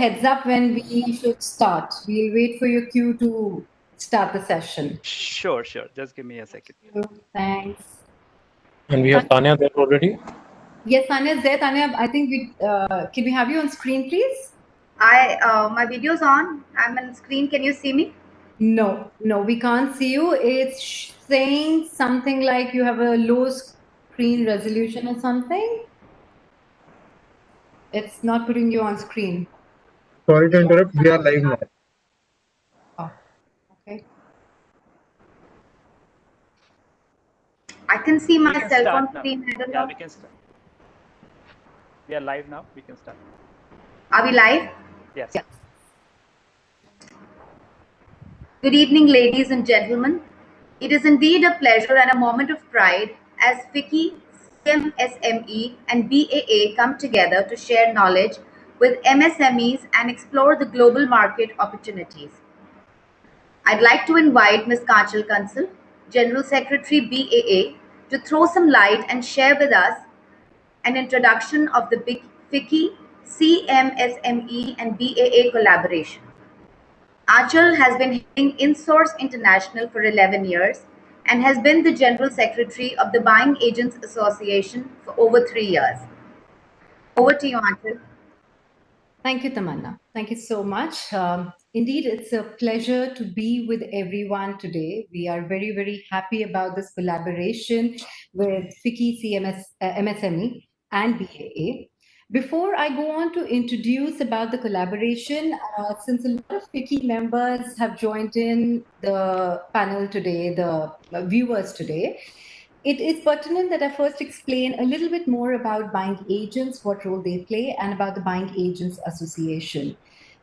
heads up when we should start. We'll wait for your cue to start the session. Sure. Just give me a second. Thanks. And we have Tanya there already. Yes, Tanya is there. Tanya, I think can we have you on screen, please? My video's on. I'm on screen. Can you see me? No, we can't see you. It's saying something like you have a low screen resolution or something. It's not putting you on screen. Sorry to interrupt. We are live now. Oh, okay. I can see We can myself start on now. screen. I don't Yeah, know. we can start. We are live now. We can start. Are we live? Yes. Good evening, ladies and gentlemen. It is indeed a pleasure and a moment of pride as Vikki, MSME, and BAA come together to share knowledge with MSMEs and explore the global market opportunities. I'd like to invite Ms. Kanchal Kansal, General Secretary BAA, to throw some light and share with us an introduction of the Vikki, CMSME, and BAA collaboration. Achal has been heading InSource International for 11 years and has been the General Secretary of the Buying Agents Association for over 3 years. Over to you, Achal. Thank you, Tamanna. Thank you so much. Indeed, it's a pleasure to be with everyone today. We are very, very happy about this collaboration with Vikki MSME and BAA. Before I go on to introduce about the collaboration, since a lot of Vikki members have joined in the panel today, the viewers today, it is pertinent that I first explain a little bit more about buying agents, what role they play, and about the Buying Agents Association.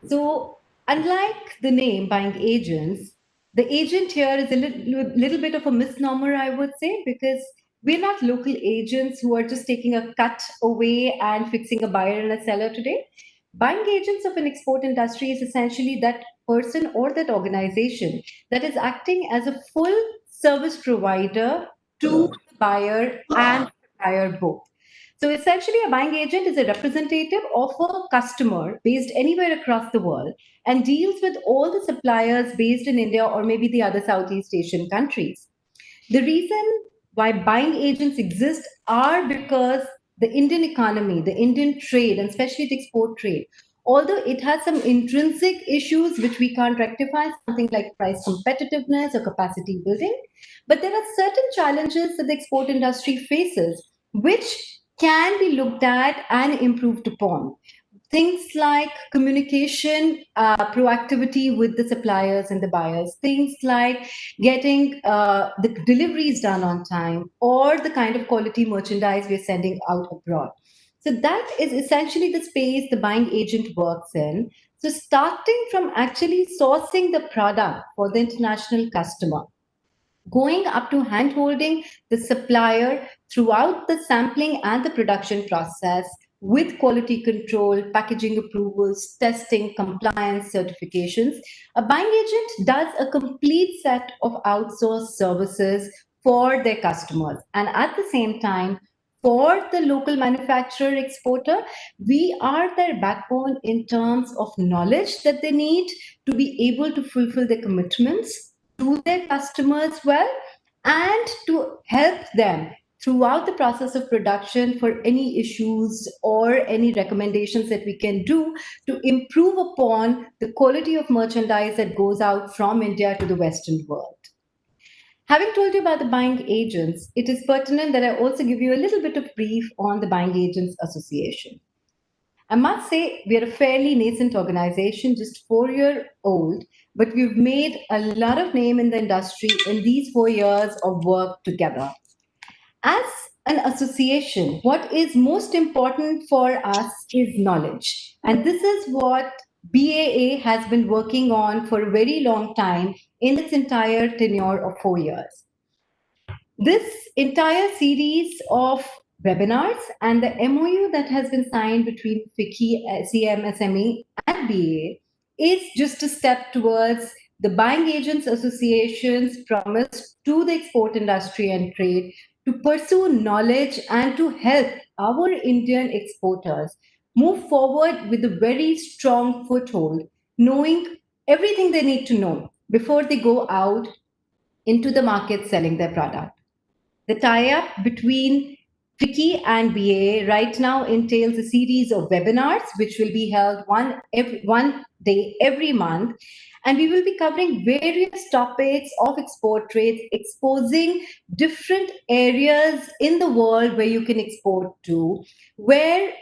So, unlike the name Buying Agents, the agent here is a little bit of a misnomer, I would say, because we're not local agents who are just taking a cut away and fixing a buyer and a seller today. Buying agents of an export industry is essentially that person or that organization that is acting as a full service provider to the buyer and supplier both. So essentially, a buying agent is a representative of a customer based anywhere across the world and deals with all the suppliers based in India or maybe the other Southeast Asian countries. The reason why buying agents exist are because the Indian economy, the Indian trade, and especially the export trade, although it has some intrinsic issues which we can't rectify, something like price competitiveness or capacity building, but there are certain challenges that the export industry faces which can be looked at and improved upon. Things like communication, proactivity with the suppliers and the buyers, things like getting the deliveries done on time, or the kind of quality merchandise we're sending out abroad. So that is essentially the space the buying agent works in. So starting from actually sourcing the product for the international customer, going up to hand-holding the supplier throughout the sampling and the production process with quality control, packaging approvals, testing, compliance, certifications. A buying agent does a complete set of outsourced services for their customers. And at the same time, for the local manufacturer exporter, we are their backbone in terms of knowledge that they need to be able to fulfill their commitments to their customers well, and to help them throughout the process of production for any issues or any recommendations that we can do to improve upon the quality of merchandise that goes out from India to the Western world. Having told you about the buying agents, it is pertinent that I also give you a little bit of brief on the Buying Agents Association. I must say, we are a fairly nascent organization, just 4 years old, but we've made a lot of name in the industry in these 4 years of work together. As an association, what is most important for us is knowledge. And this is what BAA has been working on for a very long time in its entire tenure of 4 years. This entire series of webinars and the MOU that has been signed between Vikki, CMSME, and BA is just a step towards the Buying Agents Association's promise to the export industry and trade to pursue knowledge and to help our Indian exporters move forward with a very strong foothold, knowing everything they need to know before they go out into the market selling their product. The tie-up between Vikki and BA right now entails a series of webinars which will be held one day every month. And we will be covering various topics of export trades, exposing different areas in the world where you can export to, where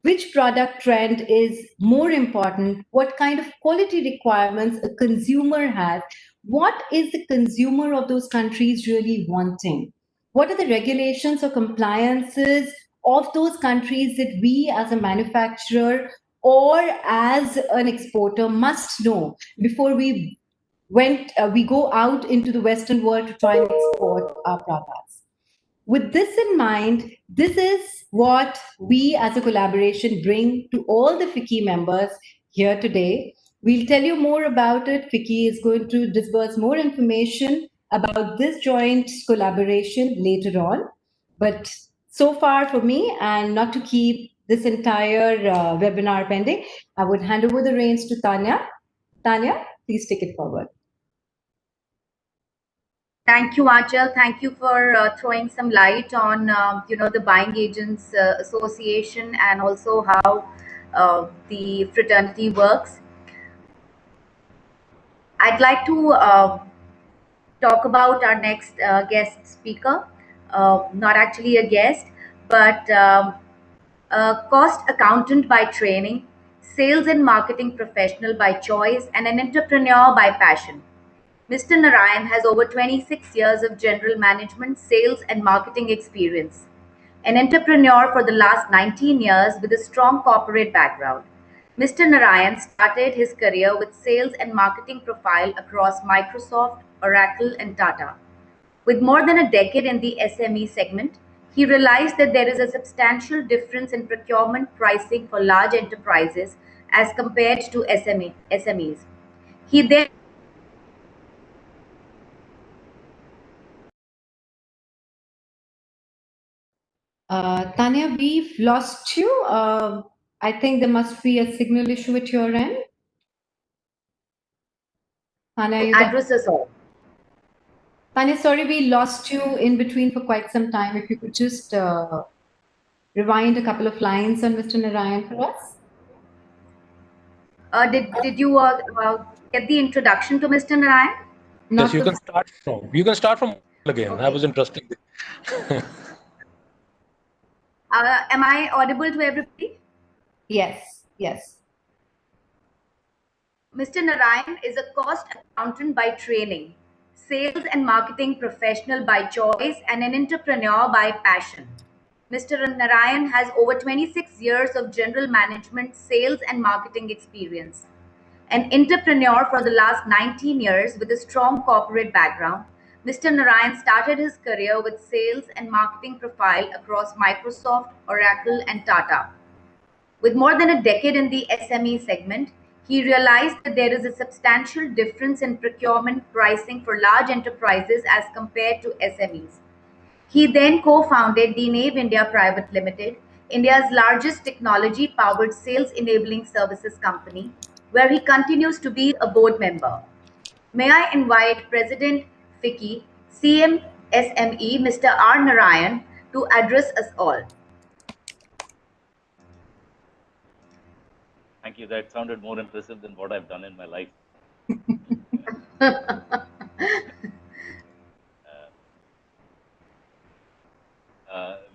which product trend is more important, what kind of quality requirements a consumer has, what is the consumer of those countries really wanting, what are the regulations or compliances of those countries that we as a manufacturer or as an exporter must know before we go out into the Western world to try and export our products. With this in mind, this is what we as a collaboration bring to all the FICCI members here today. We'll tell you more about it. FICCI is going to disburse more information about this joint collaboration later on. But so far for me, and not to keep this entire webinar pending, I would hand over the reins to Tanya. Tanya, please take it forward. Thank you, Achal. Thank you for throwing some light on, the Buying Agents Association and also how the fraternity works. I'd like to talk about our next guest speaker. Not actually a guest, but a cost accountant by training, sales and marketing professional by choice, and an entrepreneur by passion. Mr. Narayan has over 26 years of general management, sales, and marketing experience. An entrepreneur for the last 19 years with a strong corporate background. Mr. Narayan started his career with sales and marketing profile across Microsoft, Oracle, and Tata. With more than a decade in the SME segment, he realized that there is a substantial difference in procurement pricing for large enterprises as compared to SMEs. He then Tanya, we've lost you. I think there must be a signal issue at your end. Tanya, you there? address us all. Tanya, sorry, we lost you in between for quite some time. If you could just rewind a couple of lines on Mr. Narayan for us. Did you get the introduction to Mr. Narayan? Yes, you can start from again. Okay. I was interested. Am I audible to everybody? Yes, yes. Mr. Narayan is a cost accountant by training, sales and marketing professional by choice, and an entrepreneur by passion. Mr. Narayan has over 26 years of general management, sales, and marketing experience. An entrepreneur for the last 19 years with a strong corporate background, Mr. Narayan started his career with sales and marketing profile across Microsoft, Oracle, and Tata. With more than a decade in the SME segment, he realized that there is a substantial difference in procurement pricing for large enterprises as compared to SMEs. He then co-founded DNAVE India Private Limited, India's largest technology-powered sales enabling services company, where he continues to be a board member. May I invite President Vikki, CM SME, Mr. R Narayan, to address us all. Thank you. That sounded more impressive than what I've done in my life.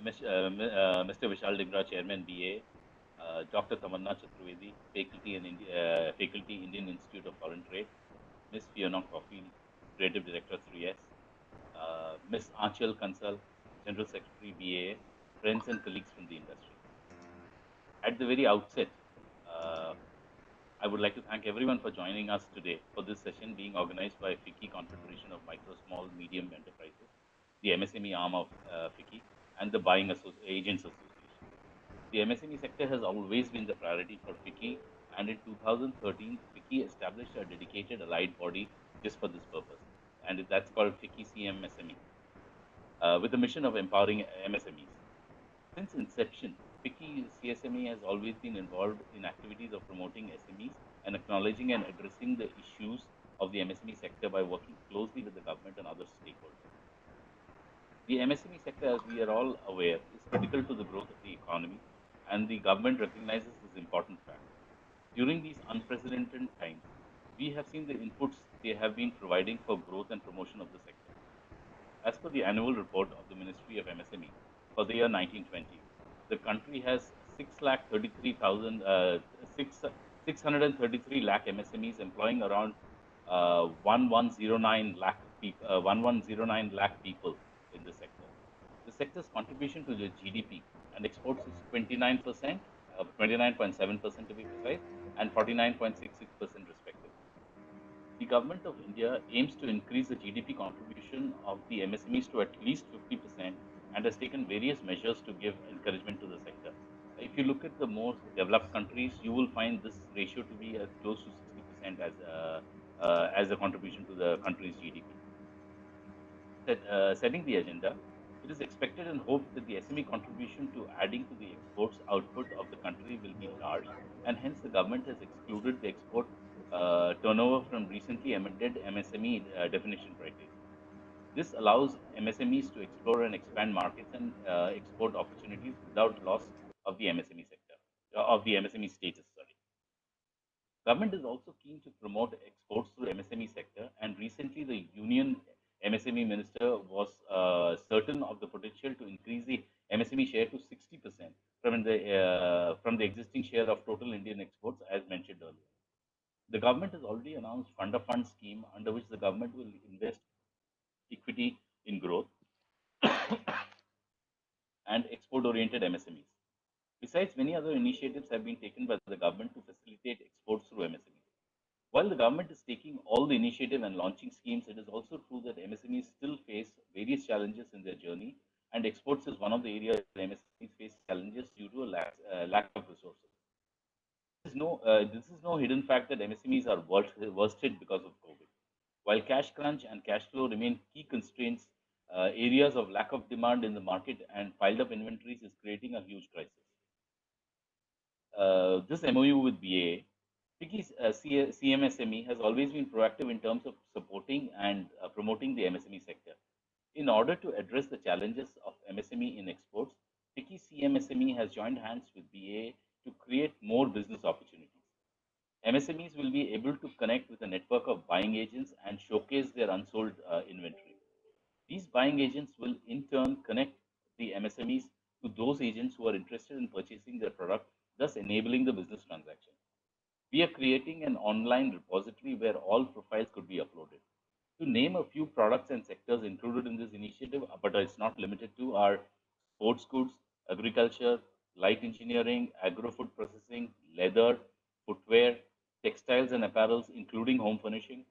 Mr. Vishal Dhingra, Chairman BA, Dr Tamanna, Faculty Indian Institute of Foreign Trade, Ms. Fiona Caulfield, Creative Director 3S, Ms. Aanchal Kansal, General Secretary BA, friends and colleagues from the industry. At the very outset, I would like to thank everyone for joining us today for this session being organized by FICCI Confederation of Micro, Small, Medium Enterprises, the MSME arm of FICCI, and the Buying Agents Association. The MSME sector has always been the priority for FICCI, and in 2013, FICCI established a dedicated allied body just for this purpose, and that's called FICCI CMSME, with the mission of empowering MSMEs. Since inception, FICCI CSME has always been involved in activities of promoting SMEs and acknowledging and addressing the issues of the MSME sector by working closely with the government and other stakeholders. The MSME sector, as we are all aware, is critical to the growth of the economy, and the government recognizes this important fact. During these unprecedented times, we have seen the inputs they have been providing for growth and promotion of the sector. As per the annual report of the Ministry of MSME for the year 1920, the country has 633 lakh MSMEs employing around 1109 lakh people, 1109 lakh people in the sector. The sector's contribution to the GDP and exports is 29%, 29.7% to be precise, and 49.66% respectively. The government of India aims to increase the GDP contribution of the MSMEs to at least 50% and has taken various measures to give encouragement to the sector. If you look at the most developed countries, you will find this ratio to be close to 60% as a contribution to the country's GDP. Setting the agenda, it is expected and hoped that the SME contribution to adding to the exports output of the country will be large, and hence the government has excluded the export turnover from recently amended MSME definition criteria. This allows MSMEs to explore and expand markets and export opportunities without loss of the MSME sector, of the MSME status. Sorry. Government is also keen to promote exports through MSME sector, and recently the Union MSME Minister was certain of the potential to increase the MSME share to 60% from the existing share of total Indian exports, as mentioned earlier. The government has already announced fund of funds scheme under which the government will invest equity in growth and export-oriented MSMEs. Besides, many other initiatives have been taken by the government to facilitate exports through MSMEs. While the government is taking all the initiative and launching schemes, it is also true that MSMEs still face various challenges in their journey, and exports is one of the areas where MSMEs face challenges due to a lack of resources. This is no hidden fact that MSMEs are worst hit because of COVID. While cash crunch and cash flow remain key constraints, areas of lack of demand in the market and piled up inventories is creating a huge crisis. This MOU with BAA, Vikki's CMSME has always been proactive in terms of supporting and promoting the MSME sector. In order to address the challenges of MSME in exports, Vikki CMSME has joined hands with BAA to create more business opportunities. MSMEs will be able to connect with a network of buying agents and showcase their unsold inventory. These buying agents will in turn connect the MSMEs to those agents who are interested in purchasing their product, thus enabling the business transaction. We are creating an online repository where all profiles could be uploaded. To name a few products and sectors included in this initiative, but it's not limited to, are sports goods, agriculture, light engineering, agro-food processing, leather, footwear, textiles and apparels, including home furnishing,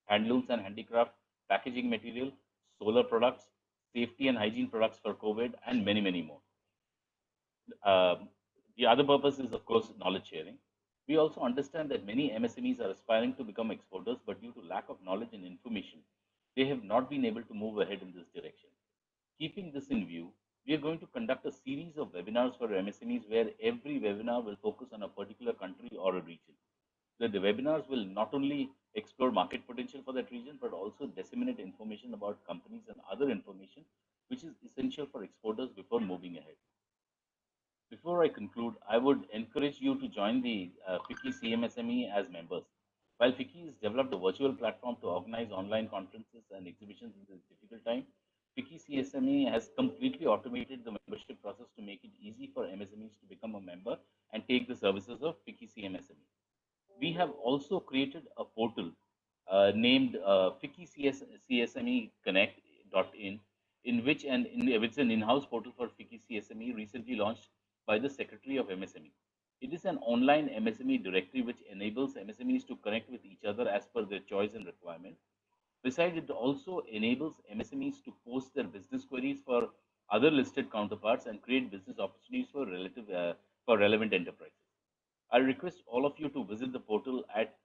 handlooms and handicraft, packaging material, solar products, safety and hygiene products for COVID, and many, many more. Um, the other purpose is, of course, knowledge sharing. We also understand that many MSMEs are aspiring to become exporters, but due to lack of knowledge and information, they have not been able to move ahead in this direction. Keeping this in view, we are going to conduct a series of webinars for MSMEs where every webinar will focus on a particular country or a region. The webinars will not only explore market potential for that region, but also disseminate information about companies and other information which is essential for exporters before moving ahead. Before I conclude, I would encourage you to join the FICCI CMSME as members. While FICCI has developed a virtual platform to organize online conferences and exhibitions in this difficult time, FICCI CSME has completely automated the membership process to make it easy for MSMEs to become a member and take the services of FICCI CMSME. We have also created a portal named FICCI CSME Connect.in, in which it's an in-house portal for FICCI CSME recently launched by the Secretary of MSME. It is an online MSME directory which enables MSMEs to connect with each other as per their choice and requirement. Besides, it also enables MSMEs to post their business queries for other listed counterparts and create business opportunities for relevant enterprises. I request all of you to visit the portal at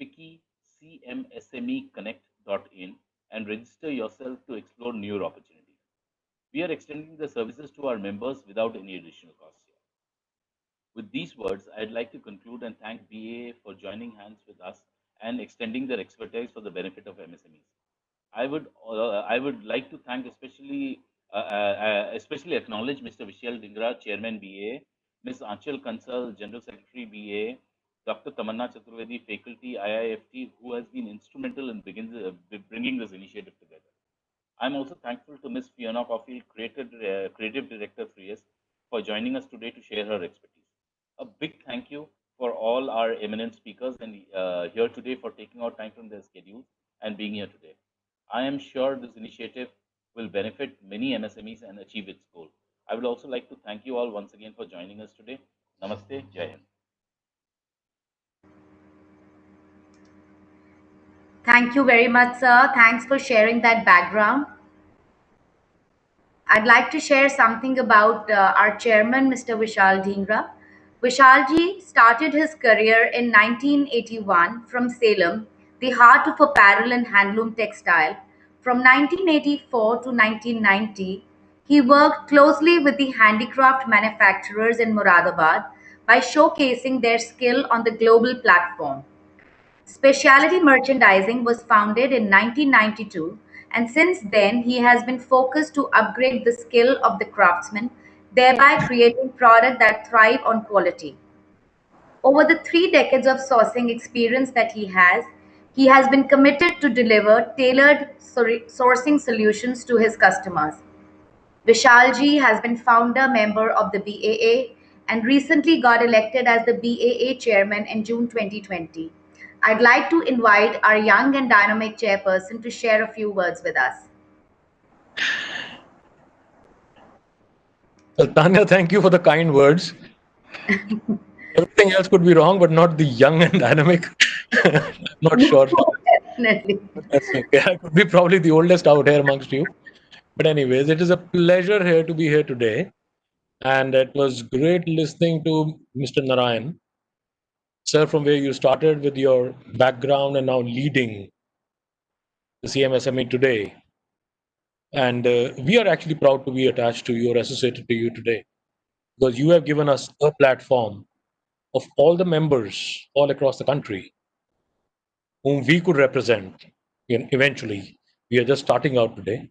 FICCICMSMEconnect.in and register yourself to explore newer opportunities. We are extending the services to our members without any additional cost here. With these words, I'd like to conclude and thank BAA for joining hands with us and extending their expertise for the benefit of MSMEs. I would like to thank especially acknowledge Mr. Vishal Dhingra, Chairman BA, Ms. Anchal Kansal, General Secretary BA, Dr. Tamanna Chaturvedi, Faculty IIFT, who has been instrumental in bringing this initiative together. I'm also thankful to Ms. Fiona Caulfield, Creative Director 3S, for joining us today to share her expertise. A big thank you for all our eminent speakers and here today for taking out time from their schedules and being here today. I am sure this initiative will benefit many MSMEs and achieve its goal. I would also like to thank you all once again for joining us today. Namaste, Jai Hind. Thank you very much, sir. Thanks for sharing that background. I'd like to share something about our chairman, Mr. Vishal Dhingra. Vishalji started his career in 1981 from Salem, the heart of apparel and handloom textile. From 1984 to 1990, he worked closely with the handicraft manufacturers in Moradabad by showcasing their skill on the global platform. Specialty Merchandising was founded in 1992, and since then he has been focused to upgrade the skill of the craftsman, thereby creating products that thrive on quality. Over the 3 decades of sourcing experience that he has been committed to deliver tailored sourcing solutions to his customers. Vishalji has been founder member of the BAA and recently got elected as the BAA chairman in June 2020. I'd like to invite our young and dynamic chairperson to share a few words with us. So, Tanya, thank you for the kind words. Everything else could be wrong, but not the young and dynamic. I'm not No, sure. definitely. That's okay. I could be probably the oldest out here amongst you. But anyways, it is a pleasure here to be here today. And it was great listening to Mr. Narayan, sir, from where you started with your background and now leading the CMSME today. And we are actually proud to be attached to you or associated to you today because you have given us a platform of all the members all across the country whom we could represent eventually. We are just starting out today,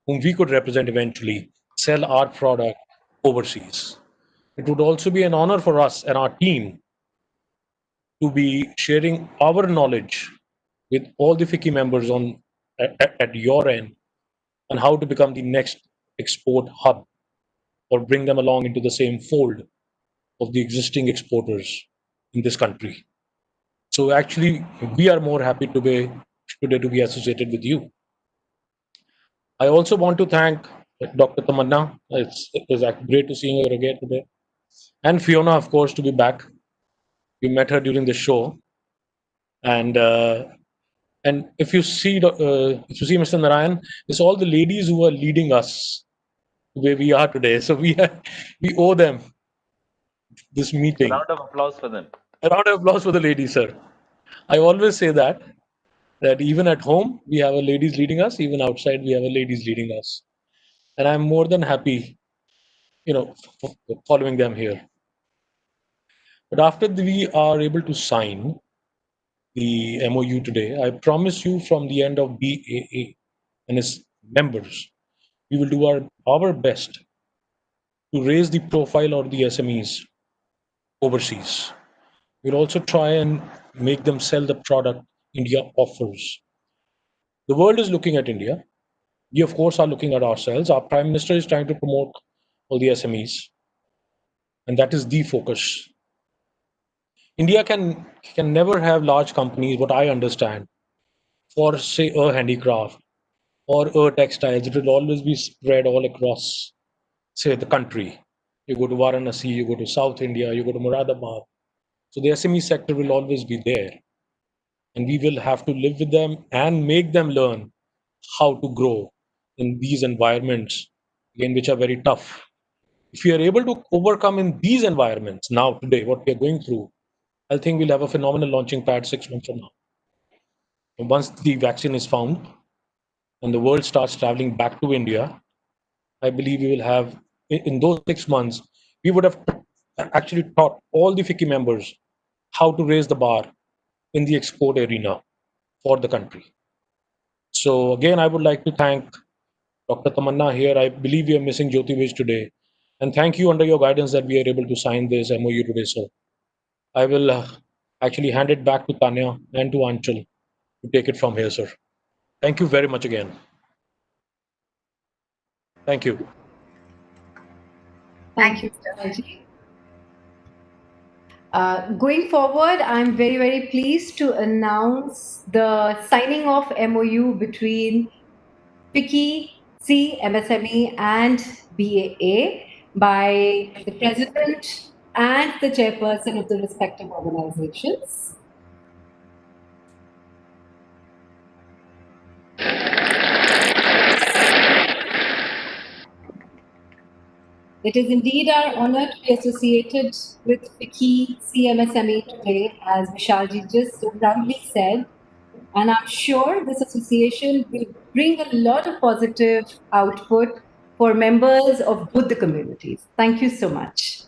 whom we could represent eventually, sell our product overseas. It would also be an honor for us and our team to be sharing our knowledge with all the FICCI members at your end on how to become the next export hub or bring them along into the same fold of the existing exporters in this country. So actually, we are more happy to be today to be associated with you. I also want to thank Dr. Tamanna. It's great to see her again today, and Fiona, of course, to be back. We met her during the show, and if you see Mr. Narayan, it's all the ladies who are leading us where we are today. So we owe them this A meeting. round of applause for them. A round of applause for the ladies, sir. I always say that even at home we have a ladies leading us, even outside we have a ladies leading us, and I'm more than happy, following them here. But after we are able to sign the MOU today, I promise you from the end of BAA and its members, we will do our best to raise the profile of the SMEs overseas. We'll also try and make them sell the product India offers. The world is looking at India. We, of course, are looking at ourselves. Our Prime Minister is trying to promote all the SMEs, and that is the focus. India can never have large companies, what I understand, for say a handicraft or a textiles. It will always be spread all across, say, the country. You go to Varanasi, you go to South India, you go to Moradabad. So the SME sector will always be there. And we will have to live with them and make them learn how to grow in these environments, again, which are very tough. If we are able to overcome in these environments now, today, what we are going through, I think we'll have a phenomenal launching pad 6 months from now. And once the vaccine is found and the world starts traveling back to India, I believe we will have, in those 6 months, we would have actually taught all the FICCI members how to raise the bar in the export arena for the country. So again, I would like to thank Dr. Tamanna here. I believe we are missing Jyoti Vij today. And thank you under your guidance that we are able to sign this MOU today, sir. I will actually hand it back to Tanya and to Anchal to take it from here, sir. Thank you very much again. Thank you. Thank Thank you, you, sir. Vishal. Going forward, I'm very, very pleased to announce the signing of MOU between Vikki, C, MSME, and BAA by the president and the chairperson of the respective organizations. It is indeed our honor to be associated with Vikki CMSME today, as Vishalji just so proudly said. And I'm sure this association will bring a lot of positive output for members of both the communities. Thank you so much.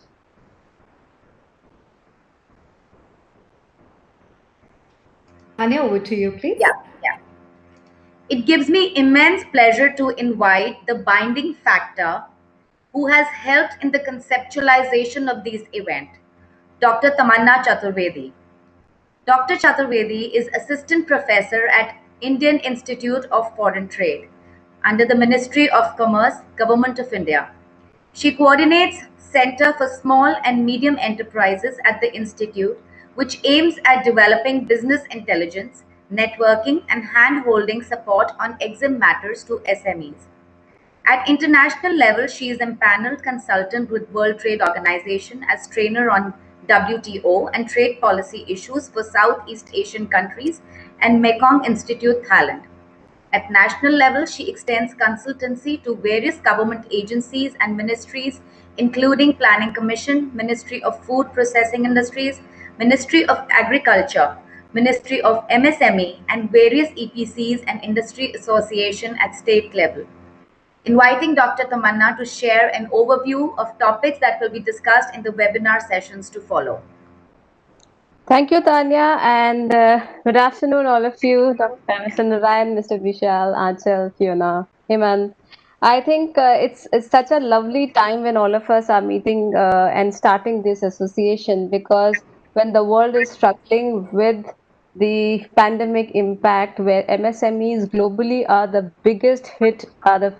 Anya, over to you, please. Yeah, yeah. It gives me immense pleasure to invite the binding factor who has helped in the conceptualization of this event, Dr. Tamanna Chaturvedi. Dr. Chaturvedi is Assistant Professor at Indian Institute of Foreign Trade under the Ministry of Commerce, Government of India. She coordinates Center for Small and Medium Enterprises at the Institute, which aims at developing business intelligence, networking, and hand-holding support on EXIM matters to SMEs. At international level, she is empaneled consultant with World Trade Organization as trainer on WTO and trade policy issues for Southeast Asian countries and Mekong Institute, Thailand. At national level, she extends consultancy to various government agencies and ministries, including Planning Commission, Ministry of Food Processing Industries, Ministry of Agriculture, Ministry of MSME, and various EPCs and industry association at state level. Inviting Dr. Tamanna to share an overview of topics that will be discussed in the webinar sessions to follow. Thank you, Tanya, and good afternoon, all of you, Dr. Mr. Narayan, Mr. Vishal, Achal, Fiona, Hemant. I think it's such a lovely time when all of us are meeting and starting this association, because when the world is struggling with the pandemic impact, where MSMEs globally are the biggest hit, are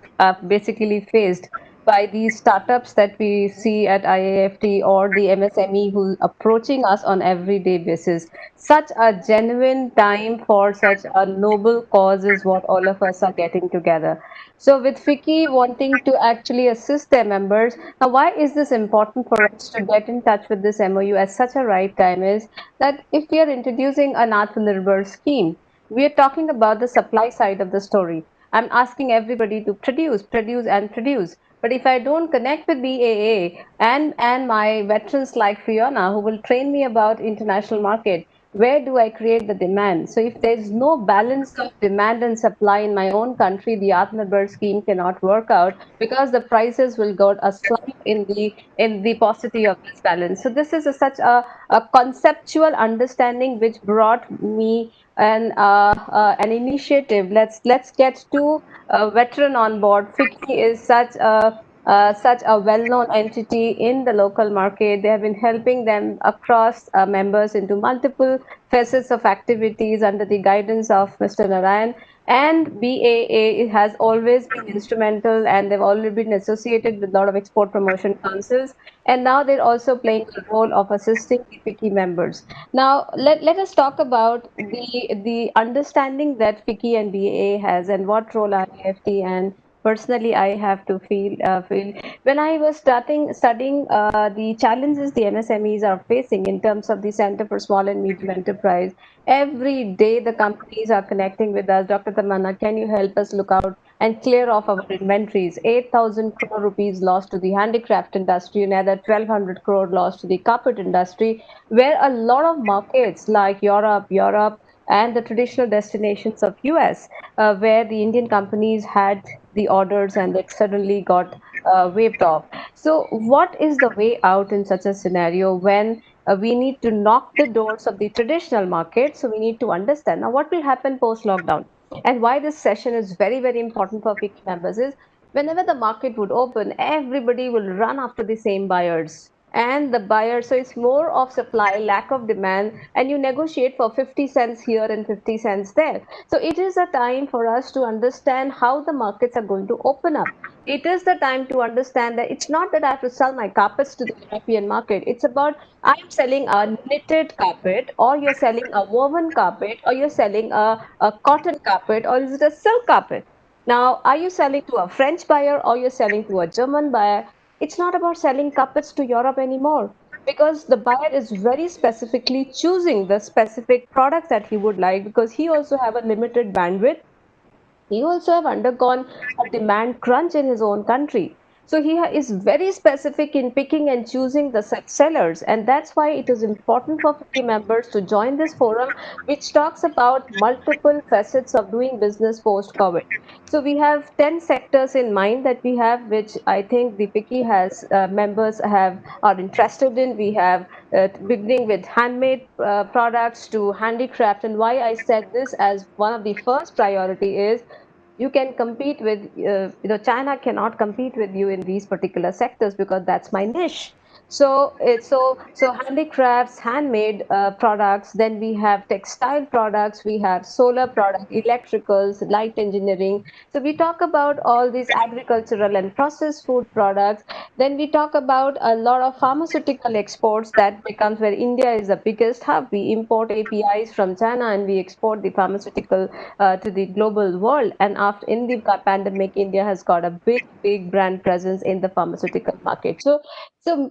basically faced by these startups that we see at IAFT or the MSME who approaching us on everyday basis. Such a genuine time for such a noble cause is what all of us are getting together. So with Fiki wanting to actually assist their members, now why is this important for us to get in touch with this MOU at such a right time is that if we are introducing an Atmanirbhar scheme, we are talking about the supply side of the story. I'm asking everybody to produce, produce, and produce. But if I don't connect with BAA and my veterans like Fiona, who will train me about international market, where do I create the demand? So if there's no balance of demand and supply in my own country, the Atmanirbhar scheme cannot work out, because the prices will go a slump in the paucity of this balance. So this is a conceptual understanding which brought me an initiative. Let's get to a veteran on board. Fiki is such a well-known entity in the local market. They have been helping them across members into multiple facets of activities under the guidance of Mr. Narayan. And BAA has always been instrumental, and they've already been associated with a lot of export promotion councils. And now they're also playing the role of assisting the FICCI members. Now, let us talk about the understanding that FICCI and BAA has, and what role IFT and personally I have to feel when I was studying the challenges the MSMEs are facing in terms of the Center for Small and Medium Enterprise. Every day the companies are connecting with us. Dr. Tamanna, can you help us look out and clear off our inventories? 8,000 crore rupees lost to the handicraft industry, another 1,200 crore lost to the carpet industry, where a lot of markets like Europe and the traditional destinations of US, where the Indian companies had the orders and they suddenly got waved off. So, what is the way out in such a scenario when we need to knock the doors of the traditional market? So, we need to understand now what will happen post lockdown. And why this session is very, very important for Wiki members is whenever the market would open, everybody will run after the same buyers. And the buyer, so it's more of supply, lack of demand, and you negotiate for 50 cents here and 50 cents there. So it is a time for us to understand how the markets are going to open up. It is the time to understand that it's not that I have to sell my carpets to the European market. It's about I'm selling a knitted carpet, or you're selling a woven carpet, or you're selling a cotton carpet, or is it a silk carpet? Now, are you selling to a French buyer or you're selling to a German buyer? It's not about selling carpets to Europe anymore because the buyer is very specifically choosing the specific products that he would like because he also have a limited bandwidth. He also have undergone a demand crunch in his own country. So he is very specific in picking and choosing the such sellers, and that's why it is important for 50 members to join this forum, which talks about multiple facets of doing business post COVID. So we have 10 sectors in mind that we have, which I think the Wiki has members have are interested in. We have beginning with handmade products to handicraft, and why I said this as one of the first priority is you can compete with China cannot compete with you in these particular sectors because that's my niche. So handicrafts, handmade products, then we have textile products, we have solar product, electricals, light engineering. So we talk about all these agricultural and processed food products. Then we talk about a lot of pharmaceutical exports that becomes where India is the biggest hub. We import APIs from China and we export the pharmaceutical to the global world. And after in the pandemic, India has got a big brand presence in the pharmaceutical market. So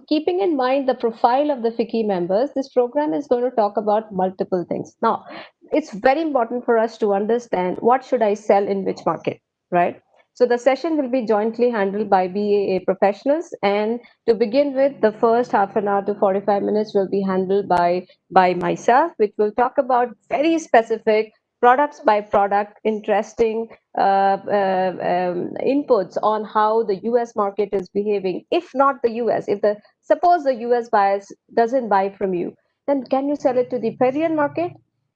keeping in mind the profile of the FICCI members, this program is going to talk about multiple things. Now, it's very important for us to understand what should I sell in which market, right? So the session will be jointly handled by BAA professionals, and to begin with, the first half an hour to 45 minutes will be handled by myself, which will talk about very specific products by product, interesting inputs on how the US market is behaving. If not the US, if the suppose the US buyers doesn't buy from you, then can you sell it to the Peruvian market?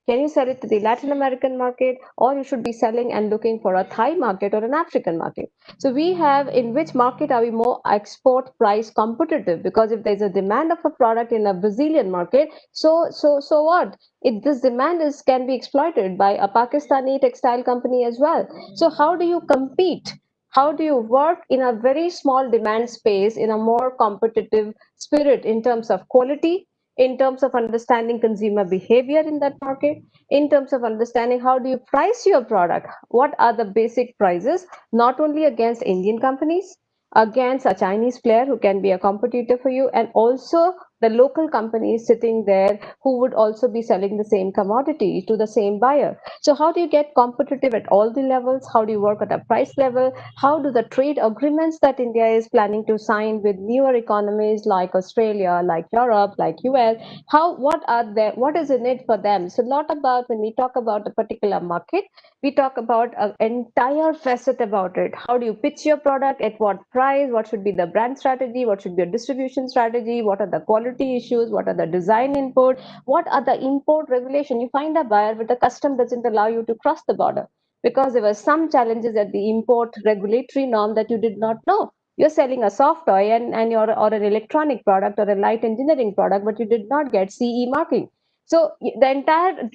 Can you sell it to the Latin American market, or you should be selling and looking for a Thai market or an African market? So we have in which market are we more export price competitive? Because if there's a demand of a product in a Brazilian market, so what? If this demand is can be exploited by a Pakistani textile company as well. So how do you compete? How do you work in a very small demand space in a more competitive spirit in terms of quality, in terms of understanding consumer behavior in that market, in terms of understanding how do you price your product? What are the basic prices, not only against Indian companies, against a Chinese player who can be a competitor for you, and also the local companies sitting there who would also be selling the same commodity to the same buyer. So how do you get competitive at all the levels? How do you work at a price level? How do the trade agreements that India is planning to sign with newer economies like Australia, like Europe, like US, what is in it for them? So a lot about when we talk about a particular market, we talk about an entire facet about it. How do you pitch your product, at what price, what should be the brand strategy, what should be your distribution strategy, what are the quality issues, what are the design input, what are the import regulation. You find a buyer with a custom doesn't allow you to cross the border because there were some challenges at the import regulatory norm that you did not know. You're selling a soft toy and you're or an electronic product or a light engineering product, but you did not get CE marking. So the entire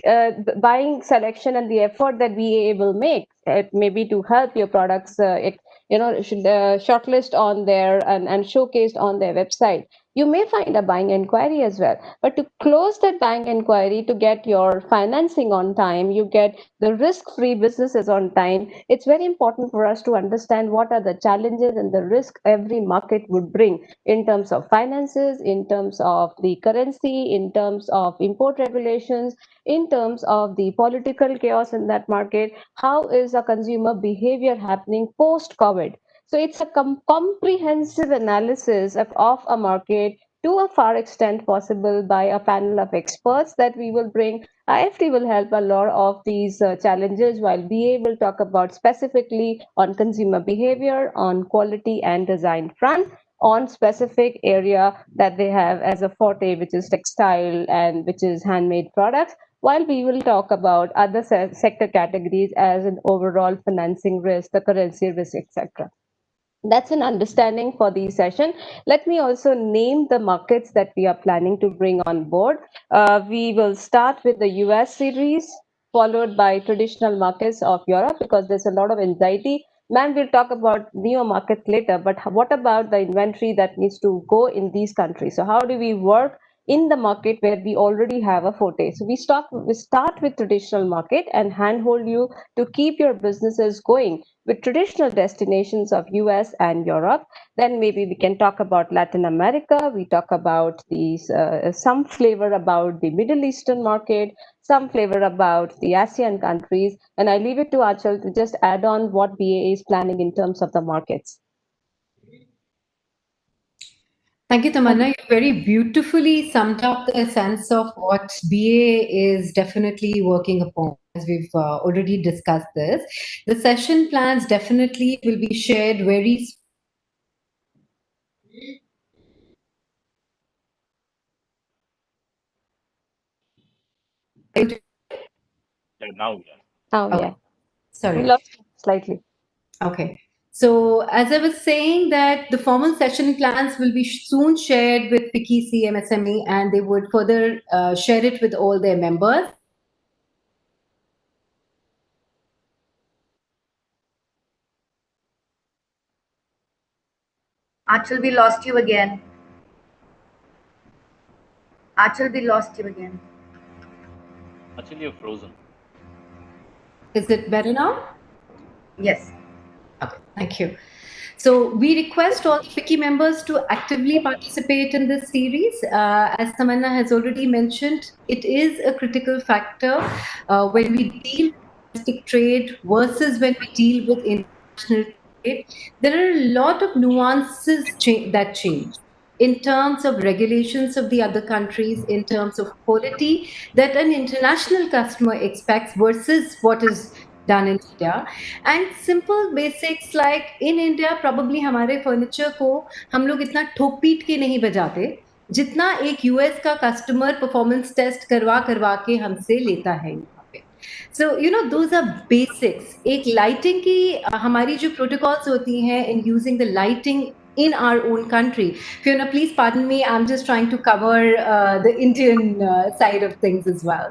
buying selection and the effort that VAA will make, it may be to help your products, should shortlist on their and showcased on their website. You may find a buying inquiry as well, but to close that buying inquiry, to get your financing on time, you get the risk-free businesses on time. It's very important for us to understand what are the challenges and the risk every market would bring in terms of finances, in terms of the currency, in terms of import regulations, in terms of the political chaos in that market. How is a consumer behavior happening post COVID? So it's a comprehensive analysis of a market to a far extent possible by a panel of experts that we will bring. IFT will help a lot of these challenges, while BA will talk about specifically on consumer behavior, on quality and design front, on specific area that they have as a forte, which is textile and which is handmade products, while we will talk about other sector categories as an overall financing risk, the currency risk, etc. That's an understanding for the session. Let me also name the markets that we are planning to bring on board. We will start with the US series, followed by traditional markets of Europe, because there's a lot of anxiety. Ma'am, we'll talk about neo markets later, but what about the inventory that needs to go in these countries? So how do we work in the market where we already have a forte? So we start with traditional market and handhold you to keep your businesses going with traditional destinations of US and Europe. Then maybe we can talk about Latin America. We talk about these some flavor about the Middle Eastern market, some flavor about the ASEAN countries. And I leave it to Achal to just add on what BA is planning in terms of the markets. Thank you, Tamanna. You very beautifully summed up the sense of what BA is definitely working upon, as we've already discussed this. The session plans definitely will be shared very soon. Yeah, now, yeah. Oh, Oh, yeah. sorry. We lost slightly. Okay. So as I was saying that the formal session plans will be soon shared with Vikki CMSME, and they would further share it with all their members. Achal, we lost you again. Achal, we lost you again. Actually, you're frozen. Is it better now? Yes. Okay, thank you. So we request all Vikki members to actively participate in this series. As Tamanna has already mentioned, it is a critical factor when we deal with domestic trade versus when we deal with international trade. There are a lot of nuances that change in terms of regulations of the other countries, in terms of quality that an international customer expects versus what is done in India. And simple basics like in India probably हमारे furniture को हम लोग इतना ठोक पीट के नहीं बजाते जितना एक यूएस का कस्टमर परफॉर्मेंस टेस्ट करवा करवा के हमसे लेता है यहाँ पे so you know those our basics एक लाइटिंग की हमारी जो प्रोटोकॉल्स होती हैं in using the lighting in our own country. Fiona, please pardon me, I'm just trying to cover the Indian side of things as well.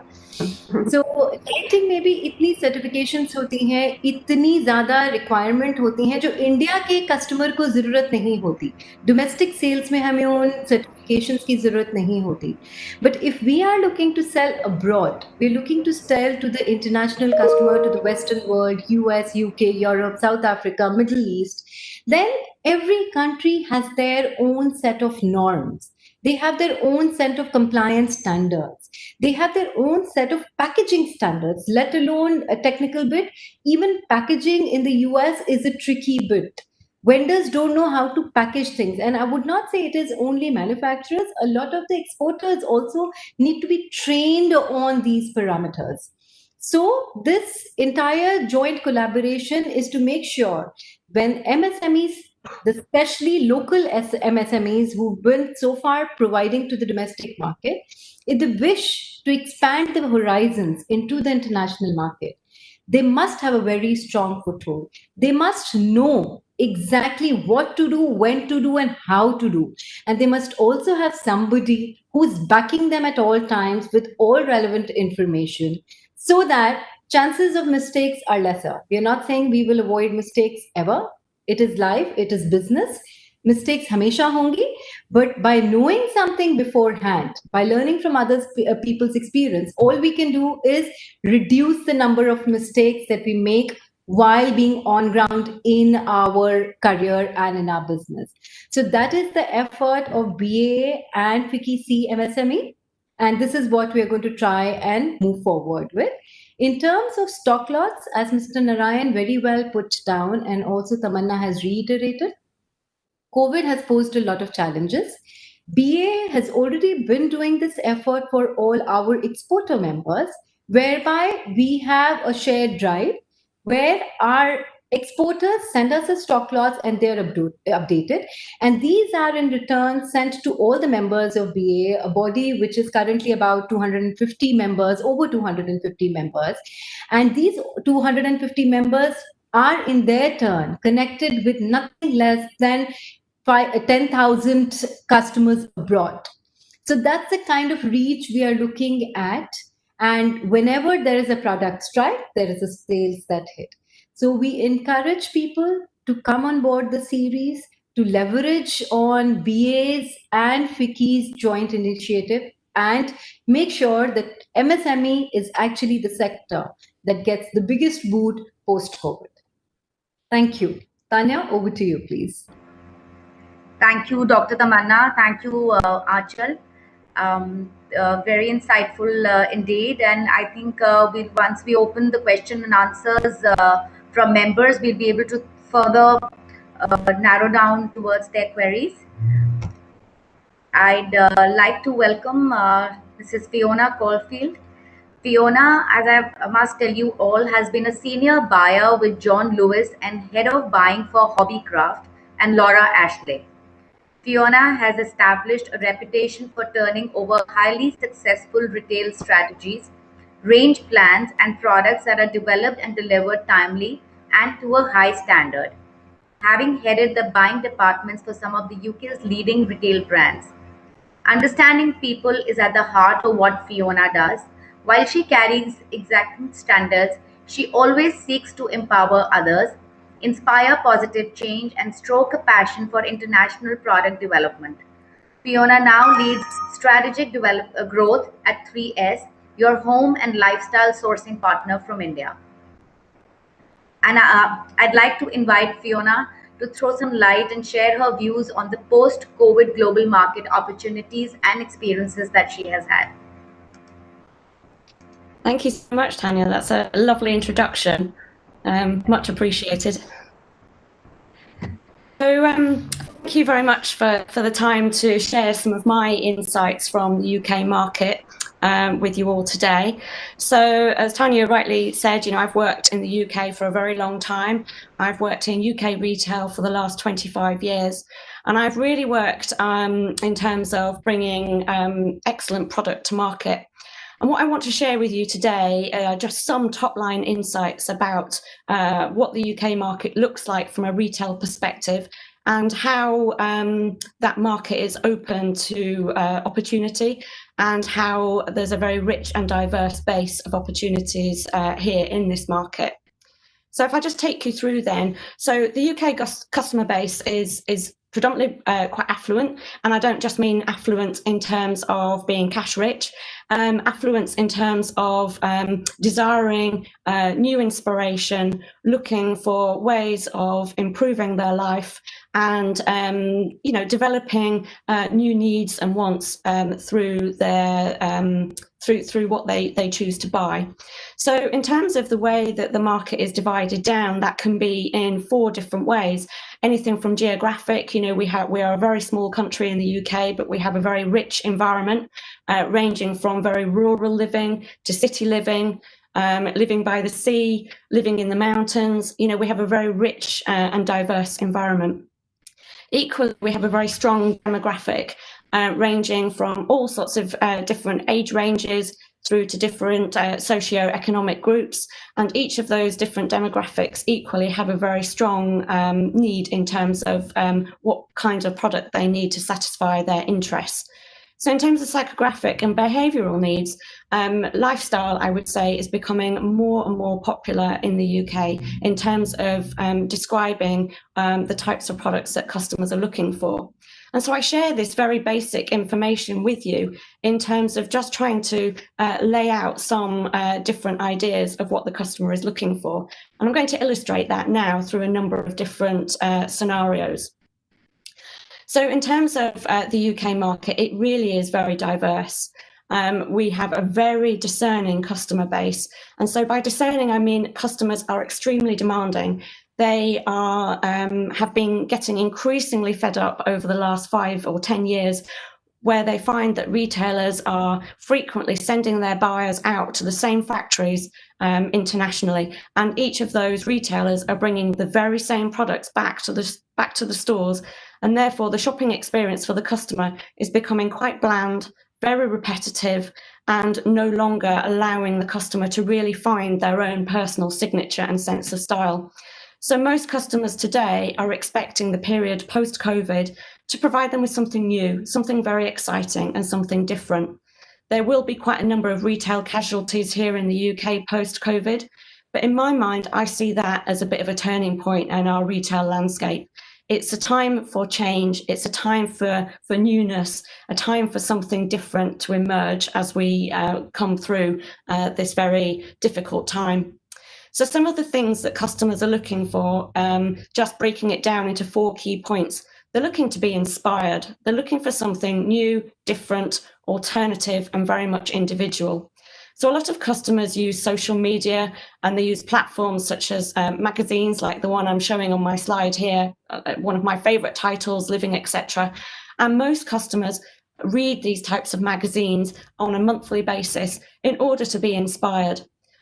So lighting में भी इतनी certifications होती हैं, इतनी ज़्यादा रिक्वायरमेंट होती हैं जो इंडिया के कस्टमर को ज़रूरत नहीं होती. डोमेस्टिक सेल्स में हमें उन सर्टिफिकेशंस की ज़रूरत नहीं होती. But if we are looking to sell abroad, we are looking to sell to the international customer, to the western world, US, UK, Europe, South Africa, Middle East, then every country has their own set of norms. They have their own set of compliance standards. They have their own set of packaging standards, let alone a technical bit. Even packaging in the US is a tricky bit. Vendors don't know how to package things. And I would not say it is only manufacturers. A lot of the exporters also need to be trained on these parameters. So, this entire joint collaboration is to make sure when MSMEs, especially local MSMEs who've been so far providing to the domestic market, if they wish to expand the horizons into the international market, they must have a very strong foothold. They must know exactly what to do, when to do, and how to do. And they must also have somebody who's backing them at all times with all relevant information so that chances of mistakes are lesser. We are not saying we will avoid mistakes ever. It is life, it is business. Mistakes hamesha hongi, but by knowing something beforehand, by learning from others people's experience, all we can do is reduce the number of mistakes that we make while being on ground in our career and in our business. So that is the effort of BA and Vikki C MSME. And this is what we are going to try and move forward with. In terms of stock lots, as Mr. Narayan very well put down, and also Tamanna has reiterated, COVID has posed a lot of challenges. BA has already been doing this effort for all our exporter members, whereby we have a shared drive where our exporters send us a stock lots and they're updated. And these are in return sent to all the members of BA, a body which is currently about 250 members, over 250 members. And these 250 members are in their turn connected with nothing less than 10,000 customers abroad. So that's the kind of reach we are looking at. And whenever there is a product strike, there is a sales that hit. So we encourage people to come on board the series, to leverage on BA's and Vicki's joint initiative, and make sure that MSME is actually the sector that gets the biggest boot post-COVID. Thank you. Tanya, over to you, please. Thank you, Dr. Tamanna. Thank you, Achal. Very insightful indeed. And I think once we open the question and answers from members, we'll be able to further narrow down towards their queries. I'd like to welcome Mrs. Fiona Caulfield. Fiona, as I must tell you all, has been a senior buyer with John Lewis and head of buying for Hobbycraft and Laura Ashley. Fiona has established a reputation for turning over highly successful retail strategies, range plans, and products that are developed and delivered timely and to a high standard, having headed the buying departments for some of the UK's leading retail brands. Understanding people is at the heart of what Fiona does. While she carries exacting standards, she always seeks to empower others, inspire positive change, and stroke a passion for international product development. Fiona now leads strategic growth at 3S, your home and lifestyle sourcing partner from India. And I'd like to invite Fiona to throw some light and share her views on the post-COVID global market opportunities and experiences that she has had. Thank you so much, Tanya. That's a lovely introduction. Much appreciated. So thank you very much for the time to share some of my insights from the UK market with you all today. So as Tanya rightly said, I've worked in the UK for a very long time. I've worked in UK retail for the last 25 years. And I've really worked in terms of bringing excellent product to market. And what I want to share with you today are just some top-line insights about what the UK market looks like from a retail perspective and how that market is open to opportunity and how there's a very rich and diverse base of opportunities here in this market. So if I just take you through then, so the UK customer base is predominantly quite affluent, and I don't just mean affluent in terms of being cash rich, affluence in terms of desiring new inspiration, looking for ways of improving their life, and developing new needs and wants through their through what they choose to buy. So in terms of the way that the market is divided down, that can be in 4 different ways. Anything from geographic, we are a very small country in the UK, but we have a very rich environment, ranging from very rural living to city living, living by the sea, living in the mountains. We have a very rich and diverse environment. Equally, we have a very strong demographic, ranging from all sorts of different age ranges through to different socio-economic groups. And each of those different demographics equally have a very strong need in terms of what kind of product they need to satisfy their interests. So in terms of psychographic and behavioural needs, lifestyle, I would say, is becoming more and more popular in the UK in terms of describing the types of products that customers are looking for. And so I share this very basic information with you in terms of just trying to lay out some different ideas of what the customer is looking for. And I'm going to illustrate that now through a number of different scenarios. So in terms of the UK market, it really is very diverse. We have a very discerning customer base. And so by discerning, I mean customers are extremely demanding. They are have been getting increasingly fed up over the last 5 or 10 years where they find that retailers are frequently sending their buyers out to the same factories internationally, and each of those retailers are bringing the very same products back to the stores, and therefore the shopping experience for the customer is becoming quite bland, very repetitive, and no longer allowing the customer to really find their own personal signature and sense of style. So most customers today are expecting the period post-COVID to provide them with something new, something very exciting and something different. There will be quite a number of retail casualties here in the UK post-COVID, but in my mind, I see that as a bit of a turning point in our retail landscape. It's a time for change. It's a time for newness, a time for something different to emerge as we come through this very difficult time. So some of the things that customers are looking for, just breaking it down into 4 key points, they're looking to be inspired. They're looking for something new, different, alternative, and very much individual. So a lot of customers use social media, and they use platforms such as magazines like the one I'm showing on my slide here, one of my favorite titles, Living, etc. And most customers read these types of magazines on a monthly basis in order to be inspired.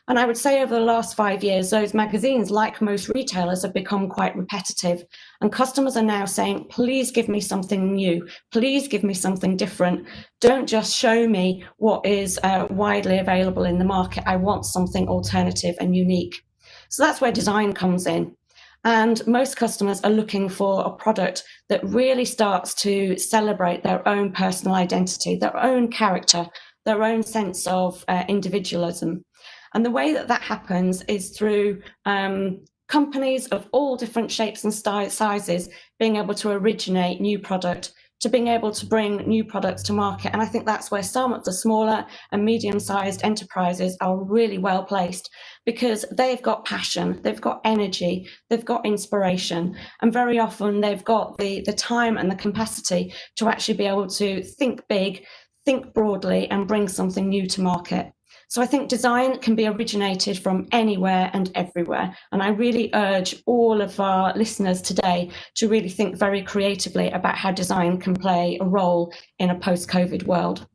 And I would say over the last 5 years, those magazines, like most retailers, have become quite repetitive. And customers are now saying, please give me something new. Please give me something different. Don't just show me what is widely available in the market. I want something alternative and unique. So that's where design comes in. And most customers are looking for a product that really starts to celebrate their own personal identity, their own character, their own sense of individualism. And the way that that happens is through companies of all different shapes and sizes being able to originate new product, to being able to bring new products to market. And I think that's where some of the smaller and medium-sized enterprises are really well placed, because they've got passion, they've got energy, they've got inspiration, and very often they've got the time and the capacity to actually be able to think big, think broadly, and bring something new to market. So I think design can be originated from anywhere and everywhere. And I really urge all of our listeners today to really think very creatively about how design can play a role in a post-COVID world.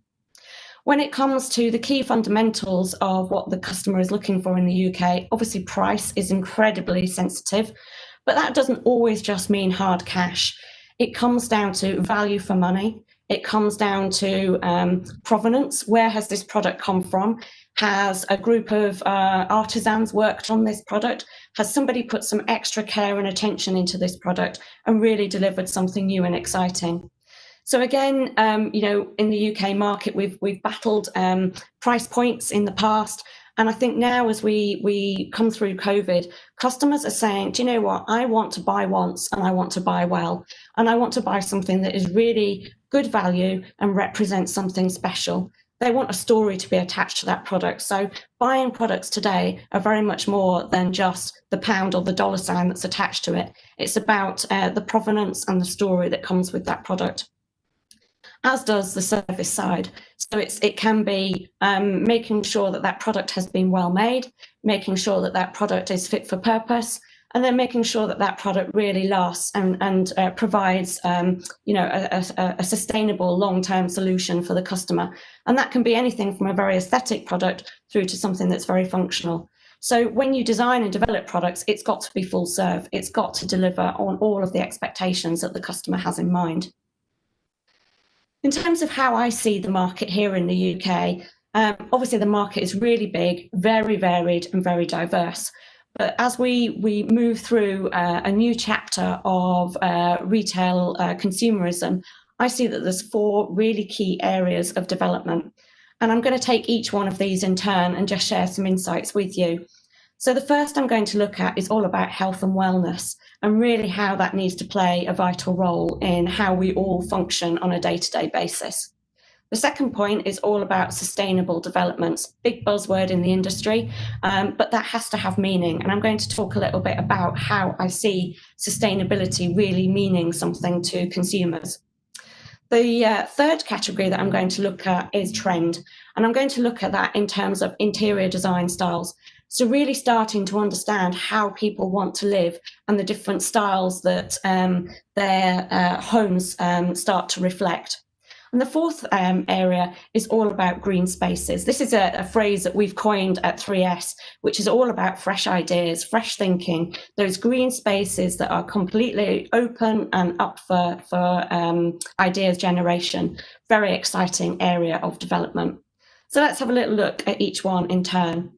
When it comes to the key fundamentals of what the customer is looking for in the UK, obviously price is incredibly sensitive, but that doesn't always just mean hard cash. It comes down to value for money. It comes down to provenance. Where has this product come from? Has a group of artisans worked on this product? Has somebody put some extra care and attention into this product and really delivered something new and exciting? So again, in the UK market, we've battled price points in the past. And I think now, as we come through COVID, customers are saying, do you know what? I want to buy once and I want to buy well. And I want to buy something that is really good value and represents something special. They want a story to be attached to that product. So buying products today are very much more than just the pound or the dollar sign that's attached to it. It's about the provenance and the story that comes with that product, as does the service side. So it can be making sure that that product has been well made, making sure that that product is fit for purpose, and then making sure that that product really lasts and provides a sustainable long-term solution for the customer. And that can be anything from a very aesthetic product through to something that's very functional. So when you design and develop products, it's got to be full serve. It's got to deliver on all of the expectations that the customer has in mind. In terms of how I see the market here in the UK, obviously the market is really big, very varied and very diverse. But as we move through a new chapter of retail consumerism, I see that there's 4 really key areas of development. And I'm going to take each one of these in turn and just share some insights with you. So the first I'm going to look at is all about health and wellness, and really how that needs to play a vital role in how we all function on a day-to-day basis. The second point is all about sustainable developments, big buzzword in the industry, but that has to have meaning. And I'm going to talk a little bit about how I see sustainability really meaning something to consumers. The third category that I'm going to look at is trend. And I'm going to look at that in terms of interior design styles. So really starting to understand how people want to live and the different styles that their homes start to reflect. And the fourth area is all about green spaces. This is a phrase that we've coined at 3S, which is all about fresh ideas, fresh thinking, those green spaces that are completely open and up for ideas generation. Very exciting area of development. So let's have a little look at each one in turn.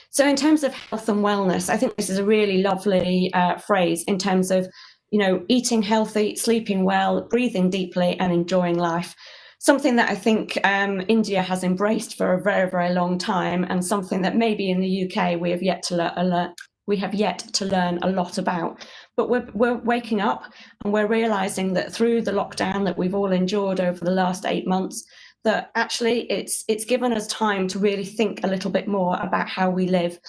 So in terms of health and wellness, I think this is a really lovely phrase in terms of, you know, eating healthy, sleeping well, breathing deeply and enjoying life. Something that I think India has embraced for a very, very long time, and something that maybe in the UK we have yet to learn a lot about. But we're waking up and we're realizing that through the lockdown that we've all endured over the last 8 months, that actually it's given us time to really think a little bit more about how we live.